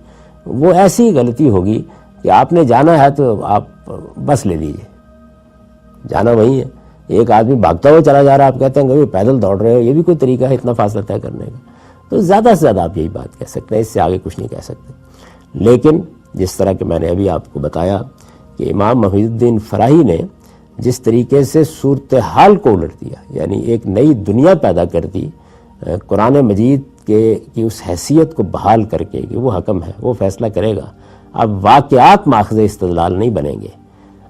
Speaker 1: وہ ایسی غلطی ہوگی کہ آپ نے جانا ہے تو آپ بس لے لیجیے, جانا وہی ہے. ایک آدمی بھاگتا ہوا چلا جا رہا ہے, آپ کہتے ہیں کہ پیدل دوڑ رہے ہو, یہ بھی کوئی طریقہ ہے اتنا فاصلہ طے کرنے کا. تو زیادہ سے زیادہ آپ یہی بات کہہ سکتے ہیں, اس سے آگے کچھ نہیں کہہ سکتے. لیکن جس طرح کہ میں نے ابھی آپ کو بتایا کہ امام محی الدین فراہی نے جس طریقے سے صورتحال کو الٹ دیا, یعنی ایک نئی دنیا پیدا کر دی, قرآن مجید کی اس حیثیت کو بحال کر کے کہ وہ حکم ہے, وہ فیصلہ کرے گا. اب واقعات ماخذ استدلال نہیں بنیں گے,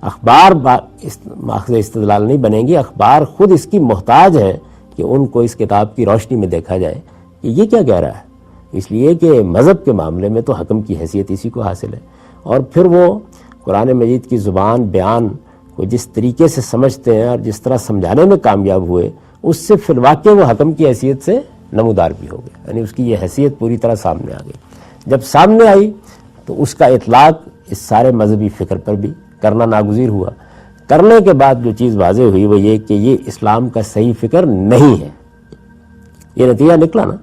Speaker 1: اخبار ماخذ استدلال نہیں بنیں گی, اخبار خود اس کی محتاج ہیں کہ ان کو اس کتاب کی روشنی میں دیکھا جائے کہ یہ کیا کہہ رہا ہے. اس لیے کہ مذہب کے معاملے میں تو حکم کی حیثیت اسی کو حاصل ہے, اور پھر وہ قرآن مجید کی زبان بیان کو جس طریقے سے سمجھتے ہیں اور جس طرح سمجھانے میں کامیاب ہوئے, اس سے فی الواقع وہ حکم کی حیثیت سے نمودار بھی ہو گئے. یعنی اس کی یہ حیثیت پوری طرح سامنے آ گئی. جب سامنے آئی تو اس کا اطلاق اس سارے مذہبی فکر پر بھی کرنا ناگزیر ہوا. کرنے کے بعد جو چیز واضح ہوئی وہ یہ کہ یہ اسلام کا صحیح فکر نہیں ہے. یہ نتیجہ نکلا نا,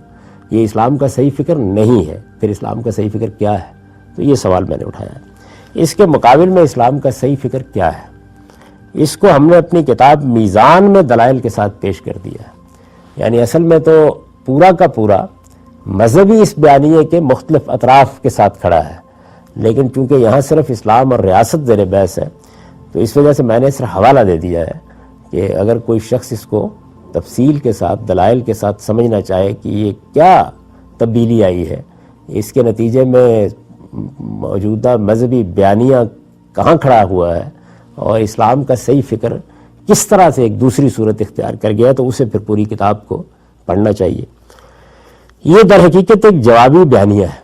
Speaker 1: یہ اسلام کا صحیح فکر نہیں ہے. پھر اسلام کا صحیح فکر کیا ہے, تو یہ سوال میں نے اٹھایا. اس کے مقابل میں اسلام کا صحیح فکر کیا ہے, اس کو ہم نے اپنی کتاب میزان میں دلائل کے ساتھ پیش کر دیا. یعنی اصل میں تو پورا کا پورا مذہبی اس بیانیے کے مختلف اطراف کے ساتھ کھڑا ہے, لیکن چونکہ یہاں صرف اسلام اور ریاست زیر بحث ہے تو اس وجہ سے میں نے صرف حوالہ دے دیا ہے کہ اگر کوئی شخص اس کو تفصیل کے ساتھ دلائل کے ساتھ سمجھنا چاہے کہ یہ کیا تبدیلی آئی ہے, اس کے نتیجے میں موجودہ مذہبی بیانیہ کہاں کھڑا ہوا ہے اور اسلام کا صحیح فکر کس طرح سے ایک دوسری صورت اختیار کر گیا, تو اسے پھر پوری کتاب کو پڑھنا چاہیے. یہ در حقیقت ایک جوابی بیانیہ ہے.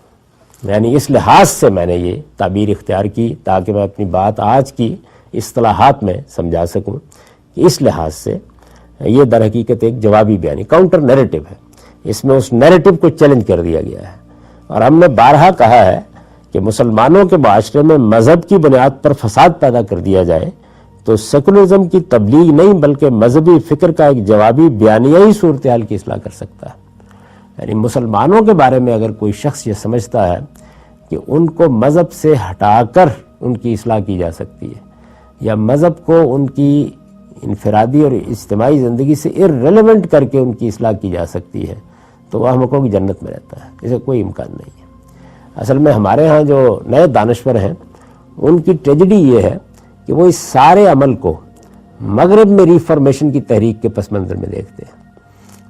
Speaker 1: یعنی اس لحاظ سے میں نے یہ تعبیر اختیار کی تاکہ میں اپنی بات آج کی اصطلاحات میں سمجھا سکوں کہ اس لحاظ سے یہ در حقیقت ایک جوابی بیانی کاؤنٹر نیریٹو ہے. اس میں اس نیریٹو کو چیلنج کر دیا گیا ہے. اور ہم نے بارہا کہا ہے کہ مسلمانوں کے معاشرے میں مذہب کی بنیاد پر فساد پیدا کر دیا جائے تو سیکولرزم کی تبلیغ نہیں بلکہ مذہبی فکر کا ایک جوابی بیانیہ ہی صورتحال کی اصلاح کر سکتا ہے. یعنی مسلمانوں کے بارے میں اگر کوئی شخص یہ سمجھتا ہے کہ ان کو مذہب سے ہٹا کر ان کی اصلاح کی جا سکتی ہے یا مذہب کو ان کی انفرادی اور اجتماعی زندگی سے ارریلیونٹ کر کے ان کی اصلاح کی جا سکتی ہے تو وہ ہم کی جنت میں رہتا ہے. اسے کوئی امکان نہیں ہے. اصل میں ہمارے ہاں جو نئے دانشور ہیں ان کی ٹریجڈی یہ ہے کہ وہ اس سارے عمل کو مغرب میں ریفارمیشن کی تحریک کے پس منظر میں دیکھتے ہیں.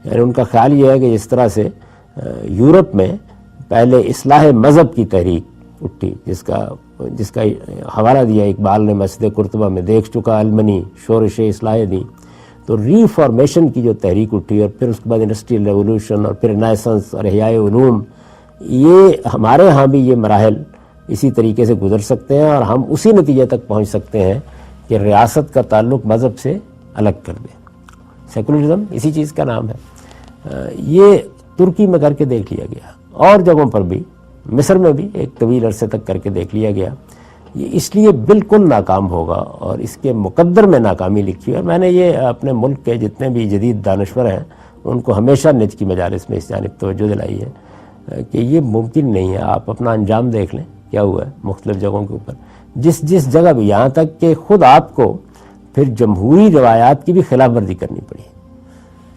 Speaker 1: یعنی ان کا خیال یہ ہے کہ جس طرح سے یورپ میں پہلے اصلاح مذہب کی تحریک اٹھی جس کا حوالہ دیا اقبال نے مسجد قرطبہ میں، دیکھ چکا المنی شورش اصلاح دی، تو ریفارمیشن کی جو تحریک اٹھی اور پھر اس کے بعد انڈسٹریل ریولوشن اور پھر رینیسانس اور احیاء علوم، یہ ہمارے ہاں بھی یہ مراحل اسی طریقے سے گزر سکتے ہیں اور ہم اسی نتیجے تک پہنچ سکتے ہیں کہ ریاست کا تعلق مذہب سے الگ کر دیں. سیکولرزم اسی چیز کا نام ہے. یہ ترکی میں کر کے دیکھ لیا گیا اور جگہوں پر بھی، مصر میں بھی ایک طویل عرصے تک کر کے دیکھ لیا گیا. یہ اس لیے بالکل ناکام ہوگا اور اس کے مقدر میں ناکامی لکھی ہے. اور میں نے یہ اپنے ملک کے جتنے بھی جدید دانشور ہیں ان کو ہمیشہ نج کی مجالس میں اس جانب توجہ دلائی ہے کہ یہ ممکن نہیں ہے. آپ اپنا انجام دیکھ لیں کیا ہوا ہے مختلف جگہوں کے اوپر، جس جگہ بھی، یہاں تک کہ خود آپ کو پھر جمہوری روایات کی بھی خلاف ورزی کرنی پڑی.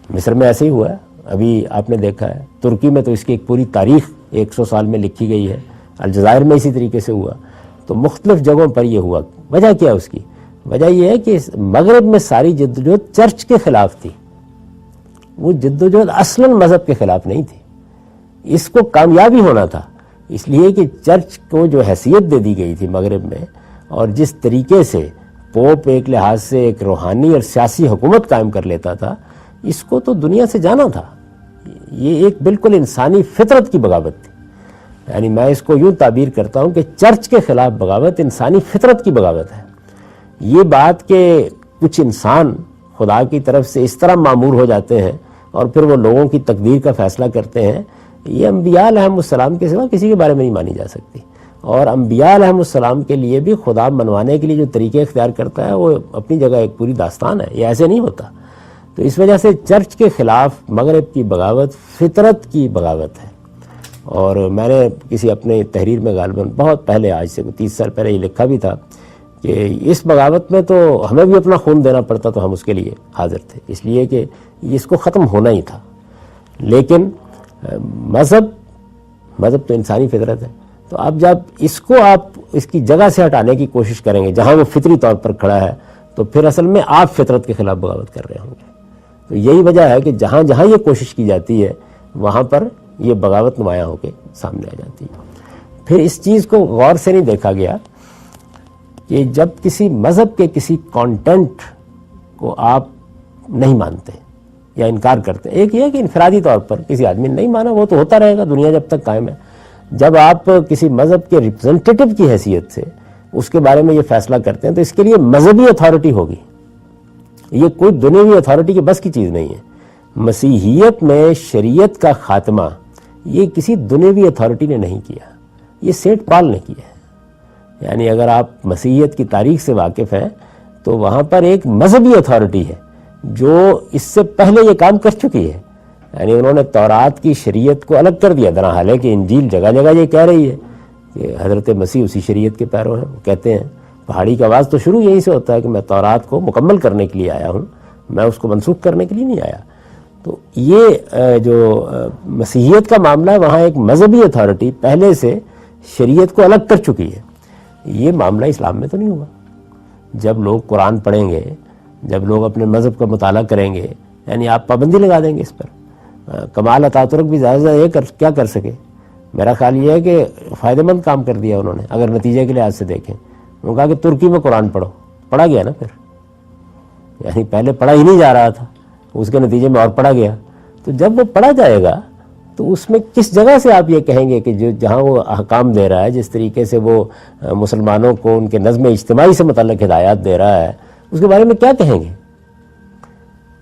Speaker 1: مصر میں ایسے ہی ہوا ہے، ابھی آپ نے دیکھا ہے. ترکی میں تو اس کی ایک پوری تاریخ 100 سال میں لکھی گئی ہے. الجزائر میں اسی طریقے سے ہوا. تو مختلف جگہوں پر یہ ہوا. وجہ کیا اس کی؟ وجہ یہ ہے کہ مغرب میں ساری جدوجہد چرچ کے خلاف تھی. وہ جدوجہد اصلاً مذہب کے خلاف نہیں تھی. اس کو کامیابی ہونا تھا، اس لیے کہ چرچ کو جو حیثیت دے دی گئی تھی مغرب میں، اور جس طریقے سے پوپ ایک لحاظ سے ایک روحانی اور سیاسی حکومت قائم کر لیتا تھا، اس کو تو دنیا سے جانا تھا. یہ ایک بالکل انسانی فطرت کی بغاوت تھی. یعنی میں اس کو یوں تعبیر کرتا ہوں کہ چرچ کے خلاف بغاوت انسانی فطرت کی بغاوت ہے. یہ بات کہ کچھ انسان خدا کی طرف سے اس طرح معمور ہو جاتے ہیں اور پھر وہ لوگوں کی تقدیر کا فیصلہ کرتے ہیں، یہ انبیاء علیہم السلام کے سوا کسی کے بارے میں نہیں مانی جا سکتی. اور انبیاء علیہم السلام کے لیے بھی خدا منوانے کے لیے جو طریقے اختیار کرتا ہے وہ اپنی جگہ ایک پوری داستان ہے. یہ ایسے نہیں ہوتا. تو اس وجہ سے چرچ کے خلاف مغرب کی بغاوت فطرت کی بغاوت ہے. اور میں نے کسی اپنے تحریر میں غالباً بہت پہلے، آج سے 30 سال پہلے، یہ لکھا بھی تھا کہ اس بغاوت میں تو ہمیں بھی اپنا خون دینا پڑتا تو ہم اس کے لیے حاضر تھے، اس لیے کہ اس کو ختم ہونا ہی تھا. لیکن مذہب تو انسانی فطرت ہے. تو اب جب اس کو آپ اس کی جگہ سے ہٹانے کی کوشش کریں گے جہاں وہ فطری طور پر کھڑا ہے، تو پھر اصل میں آپ فطرت کے خلاف بغاوت کر رہے ہوں گے. تو یہی وجہ ہے کہ جہاں جہاں یہ کوشش کی جاتی ہے وہاں پر یہ بغاوت نمایاں ہو کے سامنے آ جاتی ہے. پھر اس چیز کو غور سے نہیں دیکھا گیا کہ جب کسی مذہب کے کسی کانٹینٹ کو آپ نہیں مانتے یا انکار کرتے، ایک یہ ہے کہ انفرادی طور پر کسی آدمی نے نہیں مانا، وہ تو ہوتا رہے گا دنیا جب تک قائم ہے. جب آپ کسی مذہب کے ریپرزنٹیٹو کی حیثیت سے اس کے بارے میں یہ فیصلہ کرتے ہیں تو اس کے لیے مذہبی اتھارٹی ہوگی. یہ کوئی دنیاوی اتھارٹی کے بس کی چیز نہیں ہے. مسیحیت میں شریعت کا خاتمہ یہ کسی دنیاوی اتھارٹی نے نہیں کیا، یہ سینٹ پال نے کیا ہے. یعنی اگر آپ مسیحیت کی تاریخ سے واقف ہیں تو وہاں پر ایک مذہبی اتھارٹی ہے جو اس سے پہلے یہ کام کر چکی ہے. یعنی انہوں نے تورات کی شریعت کو الگ کر دیا، حالانکہ انجیل جگہ جگہ یہ کہہ رہی ہے کہ حضرت مسیح اسی شریعت کے پیرو ہیں. وہ کہتے ہیں پہاڑی کا آواز تو شروع یہیں سے ہوتا ہے کہ میں تورات کو مکمل کرنے کے لیے آیا ہوں، میں اس کو منسوخ کرنے کے لیے نہیں آیا. تو یہ جو مسیحیت کا معاملہ ہے وہاں ایک مذہبی اتھارٹی پہلے سے شریعت کو الگ کر چکی ہے. یہ معاملہ اسلام میں تو نہیں ہوا. جب لوگ قرآن پڑھیں گے، جب لوگ اپنے مذہب کا مطالعہ کریں گے، یعنی آپ پابندی لگا دیں گے اس پر. کمال اتاترک بھی زیادہ سے زیادہ یہ کیا کر سکے؟ میرا خیال یہ ہے کہ فائدہ مند کام کر دیا انہوں نے. اگر نتیجے کے لحاظ سے دیکھیں، انہوں نے کہا کہ ترکی میں قرآن پڑھو. پڑھا گیا نا پھر، یعنی پہلے پڑھا ہی نہیں جا رہا تھا، اس کے نتیجے میں اور پڑھا گیا. تو جب وہ پڑھا جائے گا تو اس میں کس جگہ سے آپ یہ کہیں گے کہ جو جہاں وہ احکام دے رہا ہے، جس طریقے سے وہ مسلمانوں کو ان کے نظم اجتماعی سے متعلق ہدایات دے رہا ہے، اس کے بارے میں کیا کہیں گے؟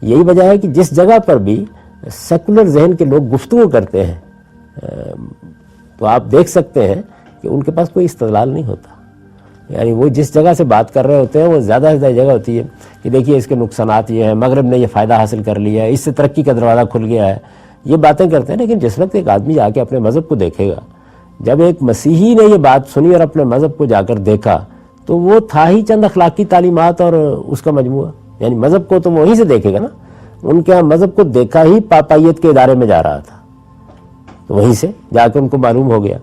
Speaker 1: یہی وجہ ہے کہ جس جگہ پر بھی سیکولر ذہن کے لوگ گفتگو کرتے ہیں تو آپ دیکھ سکتے ہیں کہ ان کے پاس کوئی استدلال نہیں ہوتا. یعنی وہ جس جگہ سے بات کر رہے ہوتے ہیں وہ زیادہ سے زیادہ جگہ ہوتی ہے کہ دیکھیے اس کے نقصانات یہ ہیں، مغرب نے یہ فائدہ حاصل کر لیا ہے، اس سے ترقی کا دروازہ کھل گیا ہے، یہ باتیں کرتے ہیں. لیکن جس وقت ایک آدمی جا کے اپنے مذہب کو دیکھے گا، جب ایک مسیحی نے یہ بات سنی اور اپنے مذہب کو جا کر دیکھا تو وہ تھا ہی چند اخلاقی تعلیمات اور اس کا مجموعہ. یعنی مذہب کو تو وہیں سے دیکھے گا نا، ان کے ہاں مذہب کو دیکھا ہی پاپائیت کے ادارے میں جا رہا تھا، تو وہیں سے جا کے ان کو معلوم ہو گیا.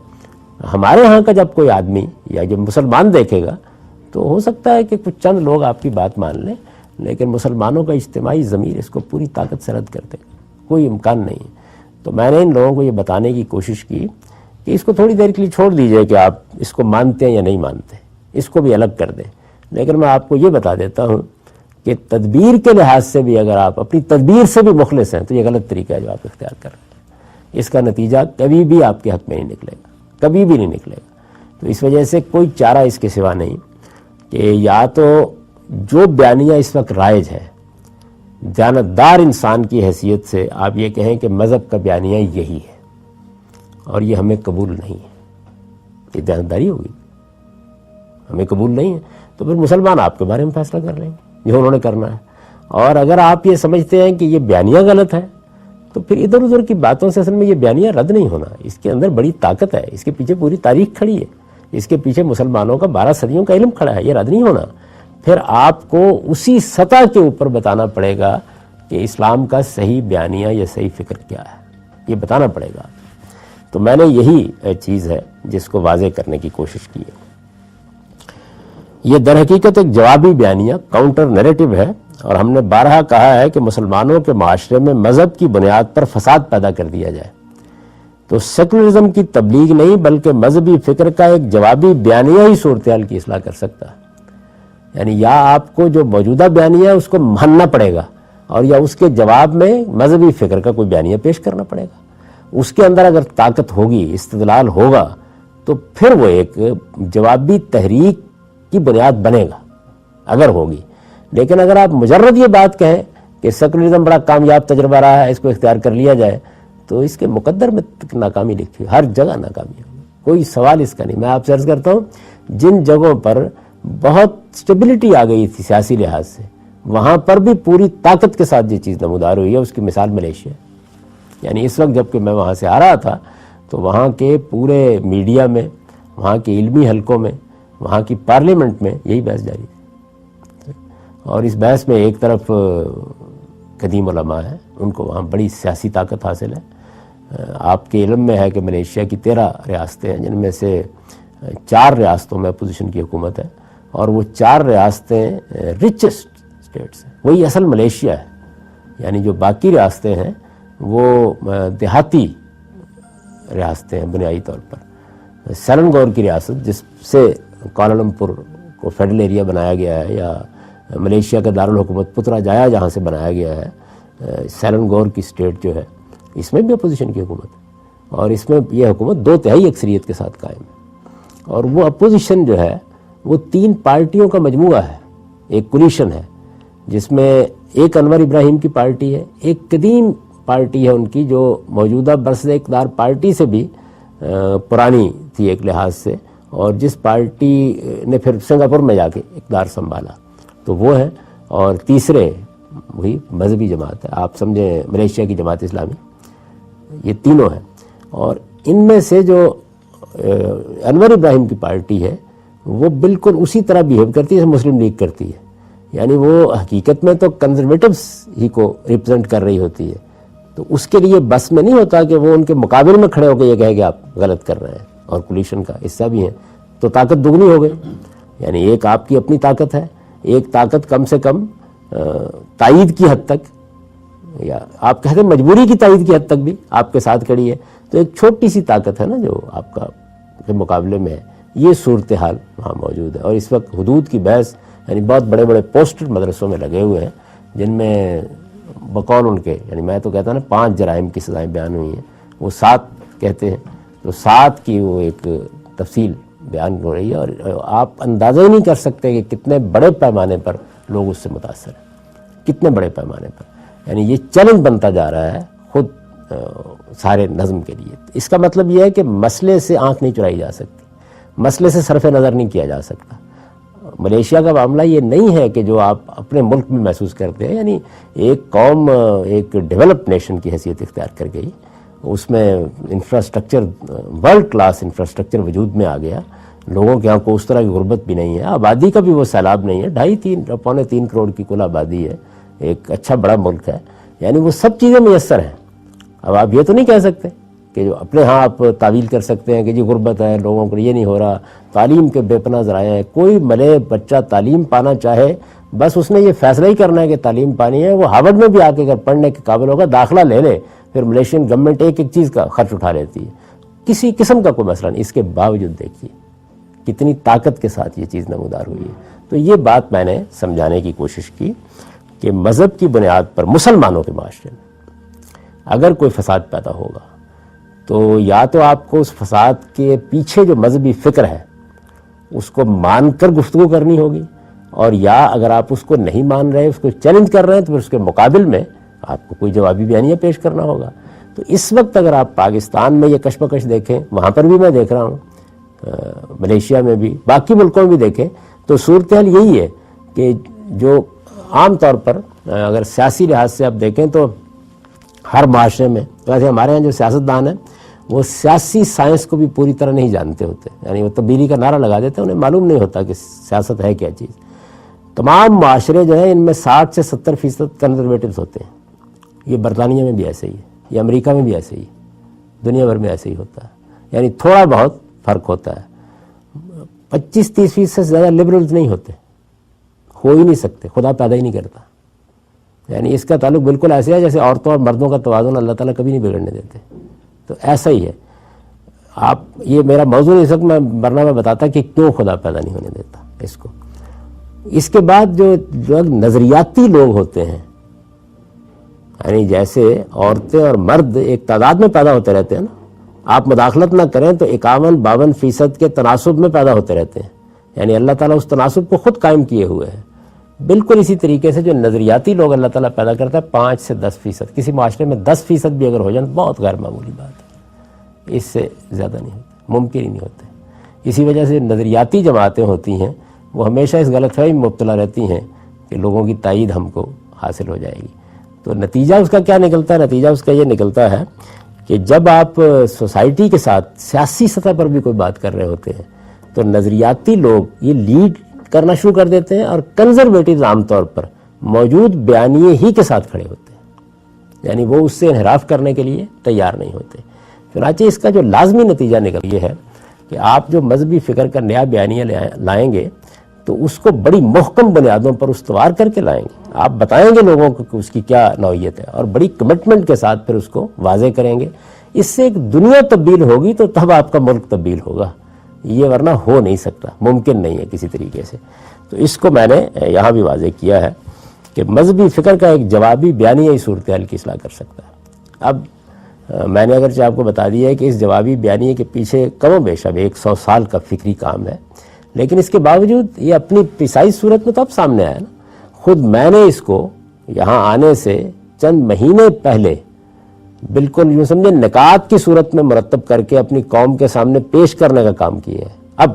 Speaker 1: ہمارے ہاں کا جب کوئی آدمی یا جب مسلمان دیکھے گا تو ہو سکتا ہے کہ کچھ چند لوگ آپ کی بات مان لیں، لیکن مسلمانوں کا اجتماعی ضمیر اس کو پوری طاقت سے رد کر دے گا، کوئی امکان نہیں. تو میں نے ان لوگوں کو یہ بتانے کی کوشش کی کہ اس کو تھوڑی دیر کے لیے چھوڑ دیجئے کہ آپ اس کو مانتے ہیں یا نہیں مانتے، اس کو بھی الگ کر دیں. لیکن میں آپ کو یہ بتا دیتا ہوں کہ تدبیر کے لحاظ سے بھی اگر آپ اپنی تدبیر سے بھی مخلص ہیں تو یہ غلط طریقہ ہے جو آپ اختیار کر رہے ہیں. اس کا نتیجہ کبھی بھی آپ کے حق میں نہیں نکلے گا، کبھی بھی نہیں نکلے گا. تو اس وجہ سے کوئی چارہ اس کے سوا نہیں کہ یا تو جو بیانیہ اس وقت رائج ہے، دیانتدار انسان کی حیثیت سے آپ یہ کہیں کہ مذہب کا بیانیہ یہی ہے اور یہ ہمیں قبول نہیں ہے، یہ دیانتداری ہوگی، ہمیں قبول نہیں ہے. تو پھر مسلمان آپ کے بارے میں فیصلہ کر لیں گے جو انہوں نے کرنا ہے. اور اگر آپ یہ سمجھتے ہیں کہ یہ بیانیہ غلط ہے تو پھر ادھر ادھر کی باتوں سے اصل میں یہ بیانیہ رد نہیں ہونا. اس کے اندر بڑی طاقت ہے، اس کے پیچھے پوری تاریخ کھڑی ہے، اس کے پیچھے مسلمانوں کا 12 صدیوں کا علم کھڑا ہے، یہ رد نہیں ہونا. پھر آپ کو اسی سطح کے اوپر بتانا پڑے گا کہ اسلام کا صحیح بیانیہ یا صحیح فکر کیا ہے، یہ بتانا پڑے گا. تو میں نے یہی چیز ہے جس کو واضح کرنے کی کوشش کی ہے. یہ در حقیقت ایک جوابی بیانیہ، کاؤنٹر نیریٹو ہے، اور ہم نے بارہا کہا ہے کہ مسلمانوں کے معاشرے میں مذہب کی بنیاد پر فساد پیدا کر دیا جائے تو سیکولرزم کی تبلیغ نہیں بلکہ مذہبی فکر کا ایک جوابی بیانیہ ہی صورتحال کی اصلاح کر سکتا ہے. یعنی یا آپ کو جو موجودہ بیانیہ ہے اس کو ماننا پڑے گا، اور یا اس کے جواب میں مذہبی فکر کا کوئی بیانیہ پیش کرنا پڑے گا. اس کے اندر اگر طاقت ہوگی، استدلال ہوگا، تو پھر وہ ایک جوابی تحریک کی بنیاد بنے گا اگر ہوگی. لیکن اگر آپ مجرد یہ بات کہیں کہ سیکولرزم بڑا کامیاب تجربہ رہا ہے، اس کو اختیار کر لیا جائے، تو اس کے مقدر میں ناکامی لکھی، ہر جگہ ناکامی ہوگی، کوئی سوال اس کا نہیں. میں آپ سے عرض کرتا ہوں جن جگہوں پر بہت سٹیبلٹی آ گئی تھی سیاسی لحاظ سے، وہاں پر بھی پوری طاقت کے ساتھ یہ چیز نمودار ہوئی ہے. اس کی مثال ملیشیا. یعنی اس وقت جب کہ میں وہاں سے آ رہا تھا تو وہاں کے پورے میڈیا میں، وہاں کے علمی حلقوں میں، وہاں کی پارلیمنٹ میں یہی بحث جاری تھی. اور اس بحث میں ایک طرف قدیم علماء ہیں، ان کو وہاں بڑی سیاسی طاقت حاصل ہے. آپ کے علم میں ہے کہ ملیشیا کی 13 ریاستیں ہیں، جن میں سے 4 ریاستوں میں اپوزیشن کی حکومت ہے، اور وہ 4 ریاستیں ریچسٹ اسٹیٹس ہیں. وہی اصل ملیشیا ہے. یعنی جو باقی ریاستیں ہیں وہ دیہاتی ریاستیں ہیں بنیادی طور پر. سیلنگور کی ریاست جس سے کوالالمپور کو فیڈرل ایریا بنایا گیا ہے، یا ملیشیا کا دارالحکومت پترا جایا جہاں سے بنایا گیا ہے، سیلنگور کی اسٹیٹ جو ہے، اس میں بھی اپوزیشن کی حکومت ہے، اور اس میں یہ حکومت 2/3 اکثریت کے ساتھ قائم ہے. اور وہ اپوزیشن جو ہے وہ 3 پارٹیوں کا مجموعہ ہے، ایک کولیشن ہے جس میں ایک انور ابراہیم کی پارٹی ہے، ایک قدیم پارٹی ہے ان کی جو موجودہ برسر اقتدار پارٹی سے بھی پرانی تھی ایک لحاظ سے، اور جس پارٹی نے پھر سنگاپور میں جا کے اقتدار سنبھالا تو وہ ہے. اور تیسرے وہی مذہبی جماعت ہے، آپ سمجھیں ملیشیا کی جماعت اسلامی. یہ تینوں ہیں. اور ان میں سے جو انور ابراہیم کی پارٹی ہے وہ بالکل اسی طرح بیہیو کرتی ہے جیسے مسلم لیگ کرتی ہے. یعنی وہ حقیقت میں تو کنزرویٹوز ہی کو ریپرزینٹ کر رہی ہوتی ہے. تو اس کے لیے بس میں نہیں ہوتا کہ وہ ان کے مقابل میں کھڑے ہو کے یہ کہے کہ آپ غلط کر رہے ہیں. اور کولیشن کا حصہ بھی ہیں تو طاقت دگنی ہو گئی. یعنی ایک آپ کی اپنی طاقت ہے، ایک طاقت کم سے کم تائید کی حد تک، یا آپ کہتے ہیں مجبوری کی تائید کی حد تک بھی آپ کے ساتھ کھڑی ہے. تو ایک چھوٹی سی طاقت ہے نا جو آپ کا کے مقابلے میں ہے. یہ صورتحال وہاں موجود ہے. اور اس وقت حدود کی بحث، یعنی بہت بڑے بڑے پوسٹر مدرسوں میں لگے ہوئے ہیں جن میں بقول ان کے، یعنی میں تو کہتا ہوں نا 5 جرائم کی سزائیں بیان ہوئی ہیں. وہ 7 کہتے ہیں، تو 7 کی وہ ایک تفصیل بیان ہو رہی ہے، اور آپ اندازہ ہی نہیں کر سکتے کہ کتنے بڑے پیمانے پر لوگ اس سے متاثر ہیں، کتنے بڑے پیمانے پر، یعنی یہ چیلنج بنتا جا رہا ہے خود سارے نظم کے لیے۔ اس کا مطلب یہ ہے کہ مسئلے سے آنکھ نہیں چرائی جا سکتی، مسئلے سے صرف نظر نہیں کیا جا سکتا۔ ملیشیا کا معاملہ یہ نہیں ہے کہ جو آپ اپنے ملک میں محسوس کرتے ہیں، یعنی ایک قوم ایک ڈیولپڈ نیشن کی حیثیت اختیار کر گئی، اس میں انفراسٹرکچر ورلڈ کلاس انفراسٹرکچر وجود میں آ گیا، لوگوں کے یہاں کو اس طرح کی غربت بھی نہیں ہے، آبادی کا بھی وہ سیلاب نہیں ہے، 2.5-3 کروڑ کی کل آبادی ہے، ایک اچھا بڑا ملک ہے، یعنی وہ سب چیزیں میسر ہیں۔ اب آپ یہ تو نہیں کہہ سکتے کہ جو اپنے ہاں آپ تعویل کر سکتے ہیں کہ جی غربت ہے، لوگوں کو یہ نہیں ہو رہا، تعلیم کے بے پناہ ذرائع ہیں، کوئی ملے بچہ تعلیم پانا چاہے بس اس نے یہ فیصلہ ہی کرنا ہے کہ تعلیم پانی ہے، وہ ہارورڈ میں بھی آ کے اگر پڑھنے کے قابل ہوگا داخلہ لے لے، پھر ملیشین گورنمنٹ ایک ایک چیز کا خرچ اٹھا لیتی ہے، کسی قسم کا کوئی مسئلہ نہیں۔ اس کے باوجود دیکھیے کتنی طاقت کے ساتھ یہ چیز نمودار ہوئی ہے۔ تو یہ بات میں نے سمجھانے کی کوشش کی کہ مذہب کی بنیاد پر مسلمانوں کے معاشرے میں اگر کوئی فساد پیدا ہوگا تو یا تو آپ کو اس فساد کے پیچھے جو مذہبی فکر ہے اس کو مان کر گفتگو کرنی ہوگی، اور یا اگر آپ اس کو نہیں مان رہے، اس کو چیلنج کر رہے ہیں، تو پھر اس کے مقابل میں آپ کو کوئی جوابی بیانیہ پیش کرنا ہوگا۔ تو اس وقت اگر آپ پاکستان میں یہ کشمکش دیکھیں، وہاں پر بھی میں دیکھ رہا ہوں، ملیشیا میں بھی، باقی ملکوں میں بھی دیکھیں، تو صورتحال یہی ہے کہ جو عام طور پر اگر سیاسی لحاظ سے آپ دیکھیں تو ہر معاشرے میں، ویسے ہمارے ہاں جو سیاستدان ہیں وہ سیاسی سائنس کو بھی پوری طرح نہیں جانتے ہوتے، یعنی وہ تبدیلی کا نعرہ لگا دیتے ہیں، انہیں معلوم نہیں ہوتا کہ سیاست ہے کیا چیز۔ تمام معاشرے جو ہیں ان میں 60 سے 70% کنزرویٹوز ہوتے ہیں، یہ برطانیہ میں بھی ایسے ہی ہے، یہ امریکہ میں بھی ایسے ہی، دنیا بھر میں ایسے ہی ہوتا ہے، یعنی تھوڑا بہت فرق ہوتا ہے۔ 25-30% سے زیادہ لبرلز نہیں ہوتے، ہو ہی نہیں سکتے، خدا پیدا ہی نہیں کرتا، یعنی اس کا تعلق بالکل ایسے ہے جیسے عورتوں اور مردوں کا توازن اللہ تعالیٰ کبھی نہیں بگڑنے دیتے، تو ایسا ہی ہے۔ آپ یہ میرا موضوع نہیں، اس وقت میں ورنہ میں بتاتا کہ کیوں خدا پیدا نہیں ہونے دیتا اس کو۔ اس کے بعد جو نظریاتی لوگ ہوتے ہیں، یعنی جیسے عورتیں اور مرد ایک تعداد میں پیدا ہوتے رہتے ہیں نا، آپ مداخلت نہ کریں تو 51-52% کے تناسب میں پیدا ہوتے رہتے ہیں، یعنی اللہ تعالیٰ اس تناسب کو خود قائم کیے ہوئے ہیں۔ بالکل اسی طریقے سے جو نظریاتی لوگ اللہ تعالیٰ پیدا کرتا ہے 5 سے 10%، کسی معاشرے میں 10% بھی اگر ہو جائیں بہت غیر معمولی بات ہے، اس سے زیادہ نہیں ہوتے، ممکن ہی نہیں ہوتے۔ اسی وجہ سے نظریاتی جماعتیں ہوتی ہیں وہ ہمیشہ اس غلط فہمی میں مبتلا رہتی ہیں کہ لوگوں کی تائید ہم کو حاصل ہو جائے گی۔ تو نتیجہ اس کا کیا نکلتا ہے؟ نتیجہ اس کا یہ نکلتا ہے کہ جب آپ سوسائٹی کے ساتھ سیاسی سطح پر بھی کوئی بات کر رہے ہوتے ہیں تو نظریاتی لوگ یہ لیڈ کرنا شروع کر دیتے ہیں، اور کنزرویٹیوز عام طور پر موجود بیانیے ہی کے ساتھ کھڑے ہوتے ہیں، یعنی وہ اس سے انحراف کرنے کے لیے تیار نہیں ہوتے۔ چنانچہ اس کا جو لازمی نتیجہ نکل یہ ہے کہ آپ جو مذہبی فکر کا نیا بیانیہ لائیں گے تو اس کو بڑی محکم بنیادوں پر استوار کر کے لائیں گے، آپ بتائیں گے لوگوں کو کہ اس کی کیا نوعیت ہے، اور بڑی کمٹمنٹ کے ساتھ پھر اس کو واضح کریں گے۔ اس سے ایک دنیا تبدیل ہوگی تو تب آپ کا ملک تبدیل ہوگا، یہ ورنہ ہو نہیں سکتا، ممکن نہیں ہے کسی طریقے سے۔ تو اس کو میں نے یہاں بھی واضح کیا ہے کہ مذہبی فکر کا ایک جوابی بیانیہ ہی صورتحال کی اصلاح کر سکتا ہے۔ اب میں نے اگرچہ آپ کو بتا دیا ہے کہ اس جوابی بیانیے کے پیچھے کم و بیش اب 100 سال کا فکری کام ہے، لیکن اس کے باوجود یہ اپنی پریسائز صورت میں تو اب سامنے آیا نا۔ خود میں نے اس کو یہاں آنے سے چند مہینے پہلے بالکل یوں سمجھے نکات کی صورت میں مرتب کر کے اپنی قوم کے سامنے پیش کرنے کا کام کیا ہے اب،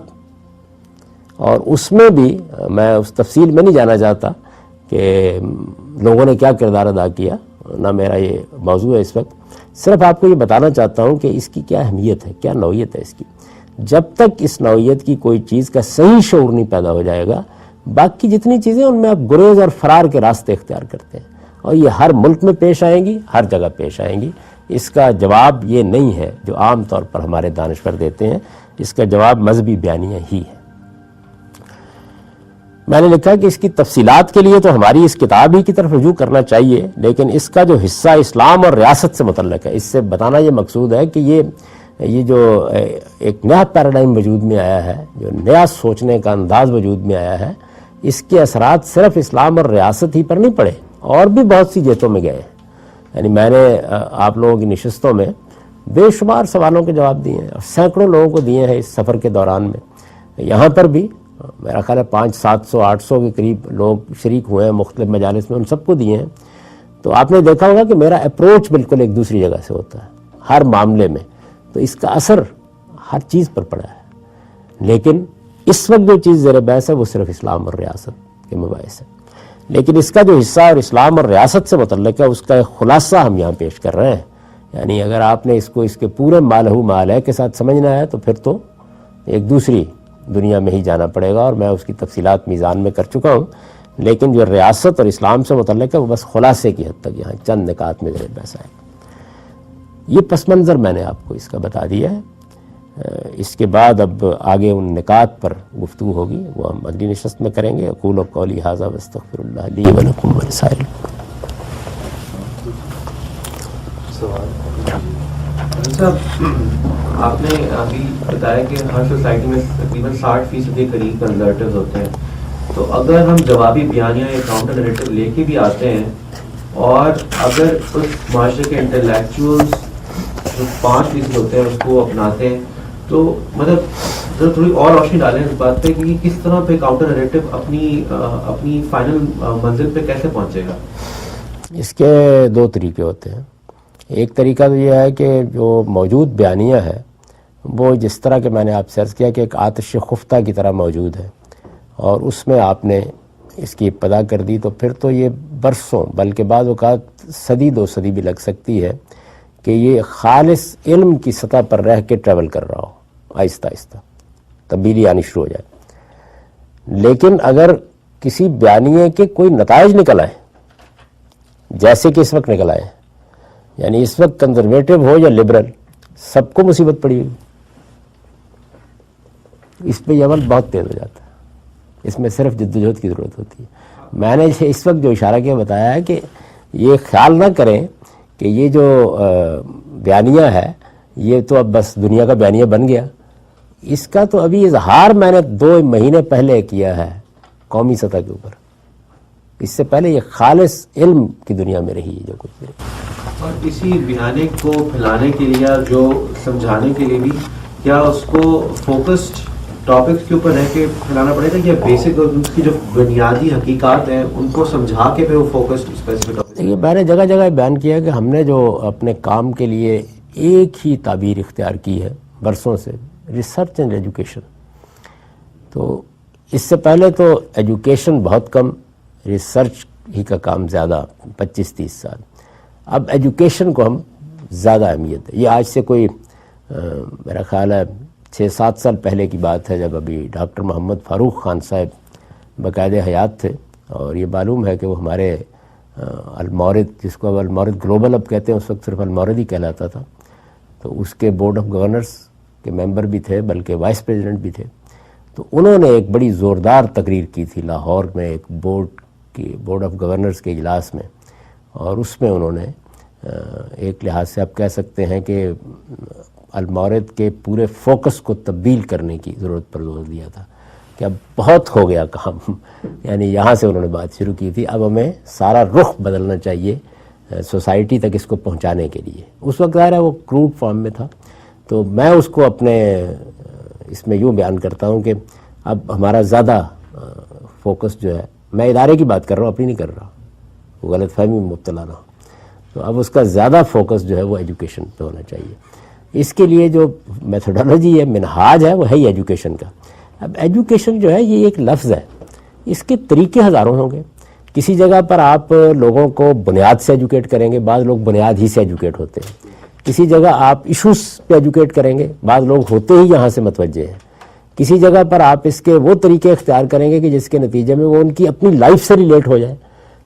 Speaker 1: اور اس میں بھی میں اس تفصیل میں نہیں جانا چاہتا کہ لوگوں نے کیا کردار ادا کیا، نہ میرا یہ موضوع ہے اس وقت۔ صرف آپ کو یہ بتانا چاہتا ہوں کہ اس کی کیا اہمیت ہے، کیا نوعیت ہے اس کی۔ جب تک اس نوعیت کی کوئی چیز کا صحیح شعور نہیں پیدا ہو جائے گا، باقی جتنی چیزیں ان میں آپ گریز اور فرار کے راستے اختیار کرتے ہیں، اور یہ ہر ملک میں پیش آئیں گی، ہر جگہ پیش آئیں گی۔ اس کا جواب یہ نہیں ہے جو عام طور پر ہمارے دانشور دیتے ہیں، اس کا جواب مذہبی بیانیہ ہی ہے۔ میں نے لکھا کہ اس کی تفصیلات کے لیے تو ہماری اس کتاب ہی کی طرف رجوع کرنا چاہیے، لیکن اس کا جو حصہ اسلام اور ریاست سے متعلق ہے، اس سے بتانا یہ مقصود ہے کہ یہ جو ایک نیا پیراڈائم وجود میں آیا ہے، جو نیا سوچنے کا انداز وجود میں آیا ہے، اس کے اثرات صرف اسلام اور ریاست ہی پر نہیں پڑے، اور بھی بہت سی جہتوں میں گئے ہیں۔ یعنی میں نے آپ لوگوں کی نشستوں میں بے شمار سوالوں کے جواب دیے ہیں اور سینکڑوں لوگوں کو دیے ہیں اس سفر کے دوران میں. یہاں پر بھی میرا خیال ہے 500 700 800 کے قریب لوگ شریک ہوئے ہیں مختلف مجالس میں, ان سب کو دیے ہیں. تو آپ نے دیکھا ہوگا کہ میرا اپروچ بالکل ایک دوسری جگہ سے ہوتا ہے ہر معاملے میں, تو اس کا اثر ہر چیز پر پڑا ہے. لیکن اس وقت جو چیز زیر بحث ہے وہ صرف اسلام اور ریاست کے مباحث ہے. لیکن اس کا جو حصہ اور اسلام اور ریاست سے متعلق ہے اس کا ایک خلاصہ ہم یہاں پیش کر رہے ہیں. یعنی اگر آپ نے اس کو اس کے پورے مال ہے کے ساتھ سمجھنا ہے تو پھر تو ایک دوسری دنیا میں ہی جانا پڑے گا, اور میں اس کی تفصیلات میزان میں کر چکا ہوں. لیکن جو ریاست اور اسلام سے متعلق ہے وہ بس خلاصے کی حد تک یہاں چند نکات میں زیر بحث ہے. یہ پس منظر میں نے آپ کو اس کا بتا دیا ہے. اس کے بعد اب آگے ان نکات پر گفتگو ہوگی, وہ ہم اگلی نشست میں کریں گے. اقول قولی ھذا واستغفر اللہ لی ولکم ولسائر.
Speaker 2: صاحب آپ نے ابھی بتایا کہ ہر سوسائٹی میں تقریباً 60% کے قریب کنزرویٹوز ہوتے ہیں. تو اگر ہم جوابی بیانیہ یا کاؤنٹر نیریٹو لے کے بھی آتے ہیں اور اگر اس معاشرے کے انٹلیکچوئلز جو 5% ہوتے ہیں اس کو اپناتے ہیں, تو مطلب تھوڑی اور روشنی ڈالیں اس بات پہ کہ کس طرح پہ کاؤنٹر نیریٹو اپنی فائنل منزل پہ کیسے پہنچے گا.
Speaker 1: اس کے دو طریقے ہوتے ہیں. ایک طریقہ تو یہ ہے کہ جو موجود بیانیہ ہے وہ جس طرح کہ میں نے آپ سے عرض کیا کہ ایک آتش خفتہ کی طرح موجود ہے, اور اس میں آپ نے اس کی ابتدا کر دی, تو پھر تو یہ برسوں بلکہ بعض اوقات صدی 2 صدی بھی لگ سکتی ہے کہ یہ خالص علم کی سطح پر رہ کے ٹریول کر رہا ہو, آہستہ آہستہ تبدیلی آنی شروع ہو جائے. لیکن اگر کسی بیانیے کے کوئی نتائج نکل آئے جیسے کہ اس وقت نکل آئے, یعنی اس وقت کنزرویٹو ہو یا لبرل سب کو مصیبت پڑی ہوئی, اس پہ یہ عمل بہت تیز ہو جاتا ہے. اس میں صرف جدوجہد کی ضرورت ہوتی ہے. میں نے اس وقت جو اشارہ کیا بتایا ہے کہ یہ خیال نہ کریں کہ یہ جو بیانیہ ہے یہ تو اب بس دنیا کا بیانیہ بن گیا. اس کا تو ابھی اظہار میں نے 2 مہینے پہلے کیا ہے قومی سطح کے اوپر. اس سے پہلے یہ خالص علم کی دنیا میں رہی ہے جو کچھ بھی.
Speaker 2: اور اسی بیانیے کو پھیلانے کے لیے جو سمجھانے کے لیے بھی کیا اس کو فوکسڈ ٹاپکس کے اوپر رہ کے پھیلانا پڑے گا, یا بیسک اس کی جو بنیادی حقیقات ہیں ان کو سمجھا کے پھر وہ فوکسڈ اسپیسیفک ٹاپک.
Speaker 1: یہ میں نے جگہ جگہ بیان کیا کہ ہم نے جو اپنے کام کے لیے ایک ہی تعبیر اختیار کی ہے برسوں سے, ریسرچ اینڈ ایجوکیشن. تو اس سے پہلے تو ایجوکیشن بہت کم, ریسرچ ہی کا کام زیادہ 25-30 سال. اب ایجوکیشن کو ہم زیادہ اہمیت ہے. یہ آج سے کوئی میرا خیال ہے 6-7 سال پہلے کی بات ہے جب ابھی ڈاکٹر محمد فاروق خان صاحب باقاعدہ حیات تھے, اور یہ معلوم ہے کہ وہ ہمارے المورد, جس کو اب المورد گلوبل اب کہتے ہیں, اس وقت صرف المورد ہی کہلاتا تھا, تو اس کے بورڈ آف گورنرز کے ممبر بھی تھے بلکہ وائس پریزیڈنٹ بھی تھے. تو انہوں نے ایک بڑی زوردار تقریر کی تھی لاہور میں ایک بورڈ آف گورنرز کے اجلاس میں, اور اس میں انہوں نے ایک لحاظ سے آپ کہہ سکتے ہیں کہ المورد کے پورے فوکس کو تبدیل کرنے کی ضرورت پر زور دیا تھا کہ اب بہت ہو گیا کام. یعنی یہاں سے انہوں نے بات شروع کی تھی, اب ہمیں سارا رخ بدلنا چاہیے سوسائٹی تک اس کو پہنچانے کے لیے. اس وقت ظاہر ہے وہ کروڈ فارم میں تھا, تو میں اس کو اپنے اس میں یوں بیان کرتا ہوں کہ اب ہمارا زیادہ فوکس جو ہے, میں ادارے کی بات کر رہا ہوں اپنی نہیں کر رہا, وہ غلط فہمی میں مبتلا نہ ہو, تو اب اس کا زیادہ فوکس جو ہے وہ ایجوکیشن پہ ہونا چاہیے. اس کے لیے جو میتھڈالوجی ہے, منہاج ہے, وہ ہے ہی ایجوکیشن کا. اب ایجوکیشن جو ہے یہ ایک لفظ ہے, اس کے طریقے ہزاروں ہوں گے. کسی جگہ پر آپ لوگوں کو بنیاد سے ایجوکیٹ کریں گے, بعض لوگ بنیاد ہی سے ایجوکیٹ ہوتے ہیں. کسی جگہ آپ ایشوز پہ ایجوکیٹ کریں گے, بعض لوگ ہوتے ہی یہاں سے متوجہ ہیں. کسی جگہ پر آپ اس کے وہ طریقے اختیار کریں گے کہ جس کے نتیجے میں وہ ان کی اپنی لائف سے ریلیٹ ہو جائے.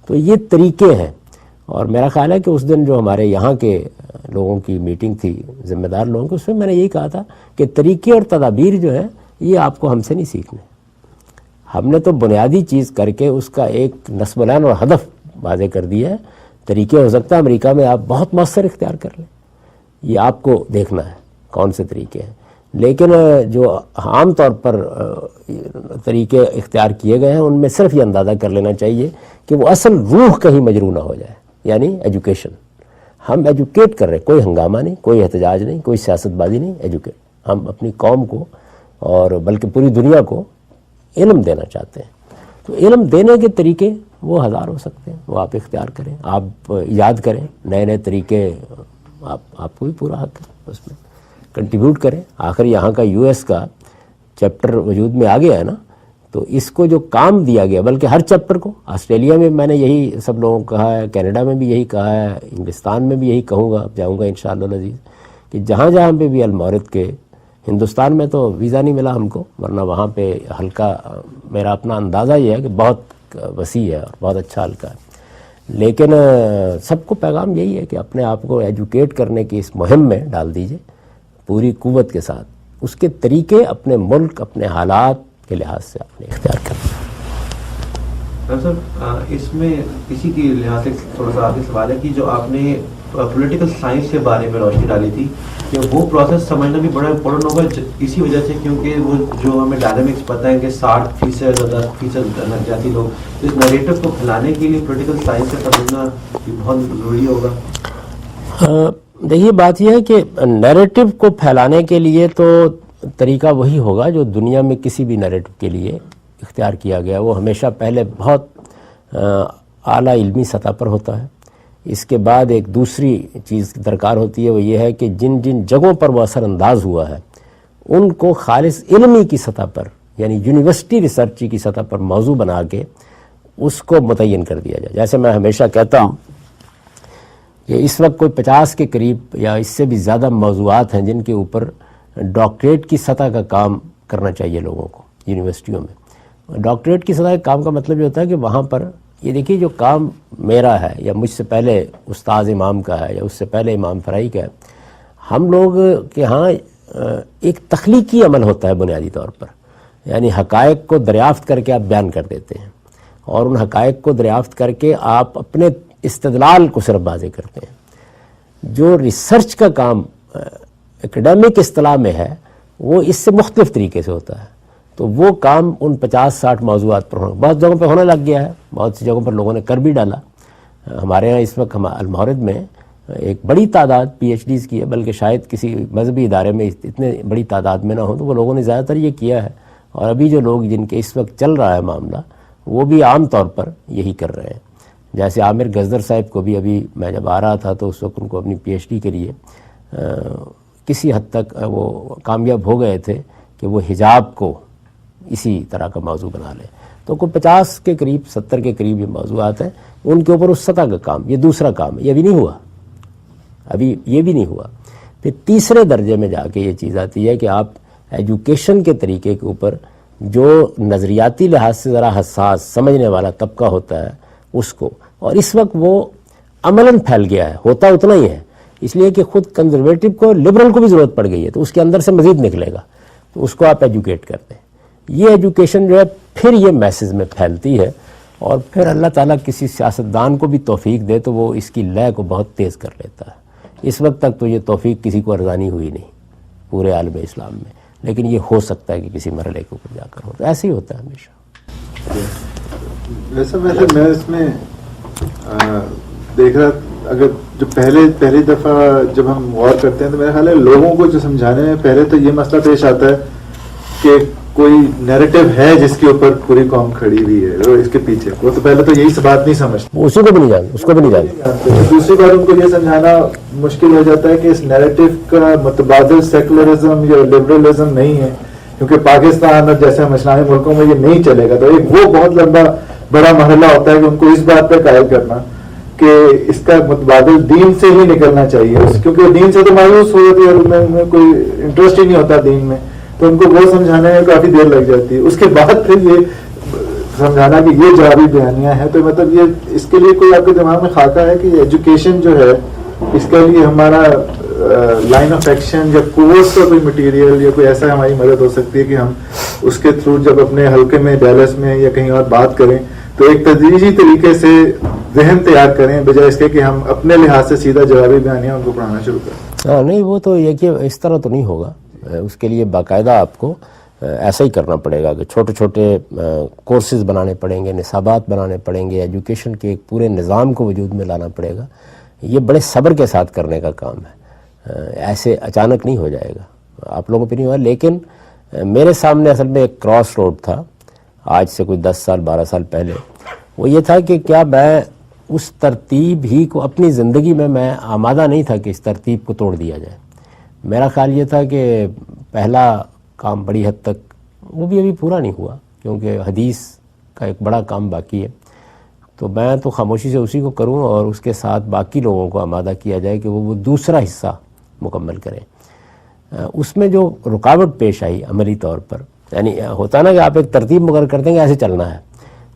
Speaker 1: تو یہ طریقے ہیں, اور میرا خیال ہے کہ اس دن جو ہمارے یہاں کے لوگوں کی میٹنگ تھی, ذمہ دار لوگوں کی, اس میں میں نے یہی کہا تھا کہ طریقے اور تدابیر جو ہے یہ آپ کو ہم سے نہیں سیکھنے. ہم نے تو بنیادی چیز کر کے اس کا ایک نصب العین اور ہدف واضح کر دیا ہے. طریقے ہو سکتا ہے امریکہ میں آپ بہت مؤثر اختیار کر لیں, یہ آپ کو دیکھنا ہے کون سے طریقے ہیں. لیکن جو عام طور پر طریقے اختیار کیے گئے ہیں ان میں صرف یہ اندازہ کر لینا چاہیے کہ وہ اصل روح کہیں مجروح نہ ہو جائے, یعنی ایجوکیشن. ہم ایجوکیٹ کر رہے ہیں، کوئی ہنگامہ نہیں، کوئی احتجاج نہیں، کوئی سیاست بازی نہیں، ایجوکیٹ. ہم اپنی قوم کو اور بلکہ پوری دنیا کو علم دینا چاہتے ہیں. تو علم دینے کے طریقے وہ ہزار ہو سکتے ہیں، وہ آپ اختیار کریں، آپ ایجاد کریں نئے نئے طریقے. آپ کو بھی پورا حق ہے اس میں کنٹریبیوٹ کریں. آخر یہاں کا یو ایس کا چیپٹر وجود میں آ گیا ہے نا، تو اس کو جو کام دیا گیا، بلکہ ہر چیپٹر کو، آسٹریلیا میں میں نے یہی سب لوگوں کو کہا ہے، کینیڈا میں بھی یہی کہا ہے، انگلستان میں بھی یہی کہوں گا، جاؤں گا انشاءاللہ العزیز، کہ جہاں جہاں پہ بھی المورد کے، ہندوستان میں تو ویزا نہیں ملا ہم کو، ورنہ وہاں پہ حلقہ میرا اپنا اندازہ یہ ہے کہ بہت وسیع ہے اور بہت اچھا حلقہ ہے. لیکن سب کو پیغام یہی ہے کہ اپنے آپ کو ایجوکیٹ کرنے کی اس مہم میں ڈال دیجئے پوری قوت کے ساتھ. اس کے طریقے اپنے ملک، اپنے حالات کے لحاظ سے آپ نے اختیار کرنا.
Speaker 2: سر اس میں اسی کی لحاظ سے تھوڑا سا آگے سوال ہے کہ جو آپ نے پولیٹیکل سائنس کے بارے میں روشنی ڈالی تھی، کہ وہ پروسیس سمجھنا بھی بڑا امپورٹنٹ ہوگا اسی وجہ سے، کیونکہ وہ جو ہمیں ڈائنامکس پتہ ہے کہ 60% 10% جاتی لوگ، اس نیریٹو کو پھیلانے کے لیے پولیٹیکل سائنس سے سمجھنا بھی بہت ضروری ہوگا.
Speaker 1: دیکھیے بات یہ ہے کہ نیریٹو کو پھیلانے کے لیے تو طریقہ وہی ہوگا جو دنیا میں کسی بھی نیریٹو کے لیے اختیار کیا گیا. وہ ہمیشہ پہلے بہت اعلیٰ علمی سطح پر ہوتا ہے. اس کے بعد ایک دوسری چیز درکار ہوتی ہے، وہ یہ ہے کہ جن جن جگہوں پر وہ اثر انداز ہوا ہے ان کو خالص علمی کی سطح پر، یعنی یونیورسٹی ریسرچ کی سطح پر موضوع بنا کے اس کو متعین کر دیا جائے. جیسے میں ہمیشہ کہتا ہوں کہ اس وقت کوئی 50 کے قریب یا اس سے بھی زیادہ موضوعات ہیں جن کے اوپر ڈاکٹریٹ کی سطح کا کام کرنا چاہیے لوگوں کو یونیورسٹیوں میں. ڈاکٹریٹ کی سطح کے کام کا مطلب یہ ہوتا ہے کہ وہاں پر یہ دیکھیے جو کام میرا ہے یا مجھ سے پہلے استاذ امام کا ہے یا اس سے پہلے امام فرائی کا ہے، ہم لوگ کے ہاں ایک تخلیقی عمل ہوتا ہے بنیادی طور پر. یعنی حقائق کو دریافت کر کے آپ بیان کر دیتے ہیں، اور ان حقائق کو دریافت کر کے آپ اپنے استدلال کو صرف واضح کرتے ہیں. جو ریسرچ کا کام ایکڈیمک اصطلاح میں ہے وہ اس سے مختلف طریقے سے ہوتا ہے. تو وہ کام ان 50-60 موضوعات پر بہت جگہوں پہ ہونے لگ گیا ہے، بہت سی جگہوں پر لوگوں نے کر بھی ڈالا. ہمارے ہاں اس وقت المورد میں ایک بڑی تعداد پی ایچ ڈیز کی ہے، بلکہ شاید کسی مذہبی ادارے میں اتنے بڑی تعداد میں نہ ہو، تو وہ لوگوں نے زیادہ تر یہ کیا ہے. اور ابھی جو لوگ جن کے اس وقت چل رہا ہے معاملہ، وہ بھی عام طور پر یہی کر رہے ہیں. جیسے عامر غزنر صاحب کو بھی ابھی میں جب آ رہا تھا تو اس وقت ان کو اپنی پی ایچ ڈی کے لیے کسی حد تک وہ کامیاب ہو گئے تھے کہ وہ حجاب کو اسی طرح کا موضوع بنا لیں. تو کوئی 50 کے قریب 70 کے قریب یہ موضوعات ہیں، ان کے اوپر اس سطح کا کام، یہ دوسرا کام ہے. یہ ابھی نہیں ہوا، ابھی یہ بھی نہیں ہوا. پھر تیسرے درجے میں جا کے یہ چیز آتی ہے کہ آپ ایجوکیشن کے طریقے کے اوپر جو نظریاتی لحاظ سے ذرا حساس سمجھنے والا طبقہ ہوتا ہے اس کو، اور اس وقت وہ عملاً پھیل گیا ہے، ہوتا اتنا ہی ہے، اس لیے کہ خود کنزرویٹو کو لبرل کو بھی ضرورت پڑ گئی ہے، تو اس کے اندر سے مزید نکلے گا، تو اس کو آپ ایجوکیٹ کرتے ہیں. یہ ایجوکیشن جو ہے پھر یہ میسز میں پھیلتی ہے، اور پھر اللہ تعالیٰ کسی سیاستدان کو بھی توفیق دے تو وہ اس کی لے کو بہت تیز کر لیتا ہے. اس وقت تک تو یہ توفیق کسی کو ارزانی ہوئی نہیں پورے عالم اسلام میں، لیکن یہ ہو سکتا ہے کہ کسی مرحلے کے اوپر جا کر ہو. تو ایسے ہی ہوتا ہے ہمیشہ.
Speaker 3: ویسے میں اس میں دیکھ رہا، اگر جو پہلی دفعہ جب ہم غور کرتے ہیں تو میرا خیال ہے لوگوں کو جو سمجھانے میں پہلے تو یہ مسئلہ پیش آتا ہے کہ کوئی نیریٹو ہے جس کے اوپر پوری قوم کھڑی ہوئی ہے، اور اس کے پیچھے وہ تو پہلے تو یہی بات نہیں سمجھتے،
Speaker 1: اسی کو بھی نہیں جانتے، اس کو بھی نہیں جانتے.
Speaker 3: دوسری بات ان کو یہ سمجھانا مشکل ہو جاتا ہے کہ اس نیریٹو کا متبادل سیکولرزم یا لبرلزم نہیں ہے، کیونکہ پاکستان اور جیسے ہم اسلامی ملکوں میں یہ نہیں چلے گا. تو ایک وہ بہت لمبا بڑا مرحلہ ہوتا ہے کہ ان کو اس بات پہ قائل کرنا کہ اس کا متبادل دین سے ہی نکلنا چاہیے، کیونکہ دین سے تو مایوس ہو جاتی ہے اور ان میں کوئی انٹرسٹ ہی نہیں ہوتا دین میں، تو ان کو وہ سمجھانے میں کافی دیر لگ جاتی ہے. اس کے بعد پھر یہ سمجھانا کہ یہ جوابی بیانیاں ہیں. تو مطلب یہ اس کے لیے کوئی آپ کے دماغ میں خاکہ ہے کہ ایجوکیشن جو ہے اس کے لیے ہمارا لائن آف ایکشن یا کورس کا کوئی مٹیریل یا کوئی ایسا ہماری مدد ہو سکتی ہے کہ ہم اس کے تھرو جب اپنے حلقے میں ڈیلس میں یا کہیں اور بات کریں تو ایک تدریجی طریقے سے ذہن تیار کریں، بجائے اس کے کہ ہم اپنے لحاظ سے سیدھا جوابی بیانیاں ان کو پڑھانا شروع کریں.
Speaker 1: ہاں نہیں، وہ تو یہ کہ اس طرح تو نہیں ہوگا. اس کے لیے باقاعدہ آپ کو ایسا ہی کرنا پڑے گا کہ چھوٹے چھوٹے کورسز بنانے پڑیں گے، نصابات بنانے پڑیں گے، ایجوکیشن کے ایک پورے نظام کو وجود میں لانا پڑے گا. یہ بڑے صبر کے ساتھ کرنے کا کام ہے، ایسے اچانک نہیں ہو جائے گا، آپ لوگوں پہ نہیں ہوا. لیکن میرے سامنے اصل میں ایک کراس روڈ تھا آج سے کوئی 10 سال 12 سال پہلے. وہ یہ تھا کہ کیا میں اس ترتیب ہی کو اپنی زندگی میں آمادہ نہیں تھا کہ اس ترتیب کو توڑ دیا جائے. میرا خیال یہ تھا کہ پہلا کام بڑی حد تک وہ بھی ابھی پورا نہیں ہوا کیونکہ حدیث کا ایک بڑا کام باقی ہے. تو میں تو خاموشی سے اسی کو کروں اور اس کے ساتھ باقی لوگوں کو آمادہ کیا جائے کہ وہ دوسرا حصہ مکمل کریں. اس میں جو رکاوٹ پیش آئی عملی طور پر، یعنی ہوتا نا کہ آپ ایک ترتیب مقرر کر دیں گے ایسے چلنا ہے،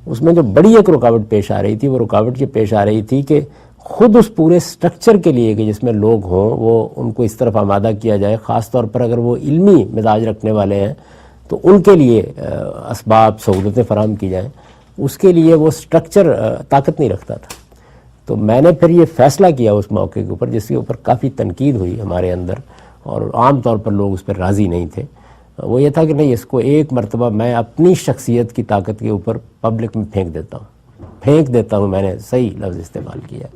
Speaker 1: اس میں جو بڑی ایک رکاوٹ پیش آ رہی تھی وہ رکاوٹ یہ پیش آ رہی تھی کہ خود اس پورے سٹرکچر کے لیے کہ جس میں لوگ ہوں وہ ان کو اس طرف آمادہ کیا جائے، خاص طور پر اگر وہ علمی مزاج رکھنے والے ہیں تو ان کے لیے اسباب سہولتیں فراہم کی جائیں، اس کے لیے وہ سٹرکچر طاقت نہیں رکھتا تھا. تو میں نے پھر یہ فیصلہ کیا اس موقع کے اوپر، جس کے اوپر کافی تنقید ہوئی ہمارے اندر اور عام طور پر لوگ اس پر راضی نہیں تھے. وہ یہ تھا کہ نہیں، اس کو ایک مرتبہ میں اپنی شخصیت کی طاقت کے اوپر پبلک میں پھینک دیتا ہوں، میں نے صحیح لفظ استعمال کیا.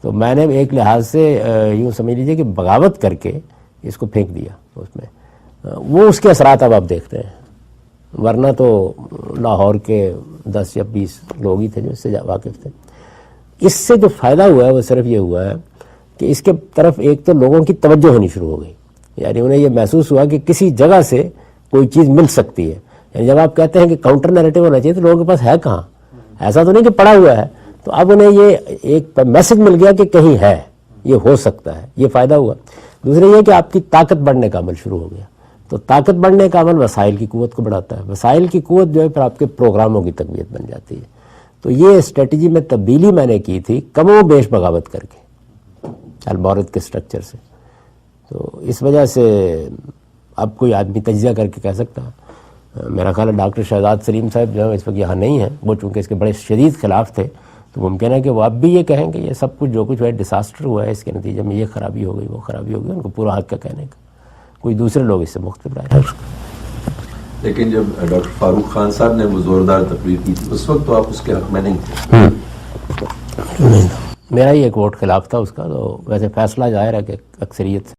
Speaker 1: تو میں نے ایک لحاظ سے یوں سمجھ لیجیے کہ بغاوت کر کے اس کو پھینک دیا اس میں. وہ اس کے اثرات اب آپ دیکھتے ہیں، ورنہ تو لاہور کے 10 یا 20 لوگ ہی تھے جو اس سے واقف تھے. اس سے جو فائدہ ہوا ہے وہ صرف یہ ہوا ہے کہ اس کے طرف ایک تو لوگوں کی توجہ ہونی شروع ہو گئی، یعنی انہیں یہ محسوس ہوا کہ کسی جگہ سے کوئی چیز مل سکتی ہے. یعنی جب آپ کہتے ہیں کہ کاؤنٹر نیریٹو ہونا چاہیے تو لوگوں کے پاس ہے کہاں، ایسا تو نہیں کہ پڑا ہوا ہے. تو اب انہیں یہ ایک میسج مل گیا کہ کہیں ہے، یہ ہو سکتا ہے، یہ فائدہ ہوا. دوسرے یہ کہ آپ کی طاقت بڑھنے کا عمل شروع ہو گیا. تو طاقت بڑھنے کا عمل وسائل کی قوت کو بڑھاتا ہے، وسائل کی قوت جو ہے پھر آپ کے پروگراموں کی تقویت بن جاتی ہے. تو یہ اسٹریٹجی میں تبدیلی میں نے کی تھی کم و بیش بغاوت کر کے المورد کے سٹرکچر سے. تو اس وجہ سے اب کوئی آدمی تجزیہ کر کے کہہ سکتا، میرا خیال ہے ڈاکٹر شہزاد سلیم صاحب جو ہے اس وقت یہاں نہیں ہیں، وہ چونکہ اس کے بڑے شدید خلاف تھے تو ممکن ہے کہ وہ اب بھی یہ کہیں کہ یہ سب کچھ جو کچھ ہے ڈیساسٹر ہوا ہے، اس کے نتیجے میں یہ خرابی ہو گئی وہ خرابی ہو گئی، ان کو پورا حق کا کہنے کا. کوئی دوسرے لوگ اس سے مختلف رائے.
Speaker 4: لیکن جب ڈاکٹر فاروق خان صاحب نے وہ زوردار تقریر کی تھی اس وقت تو آپ اس کے حق میں نہیں تھے.
Speaker 1: میرا ہی ایک ووٹ خلاف تھا اس کا، تو ویسے فیصلہ ظاہر ہے کہ اکثریت سے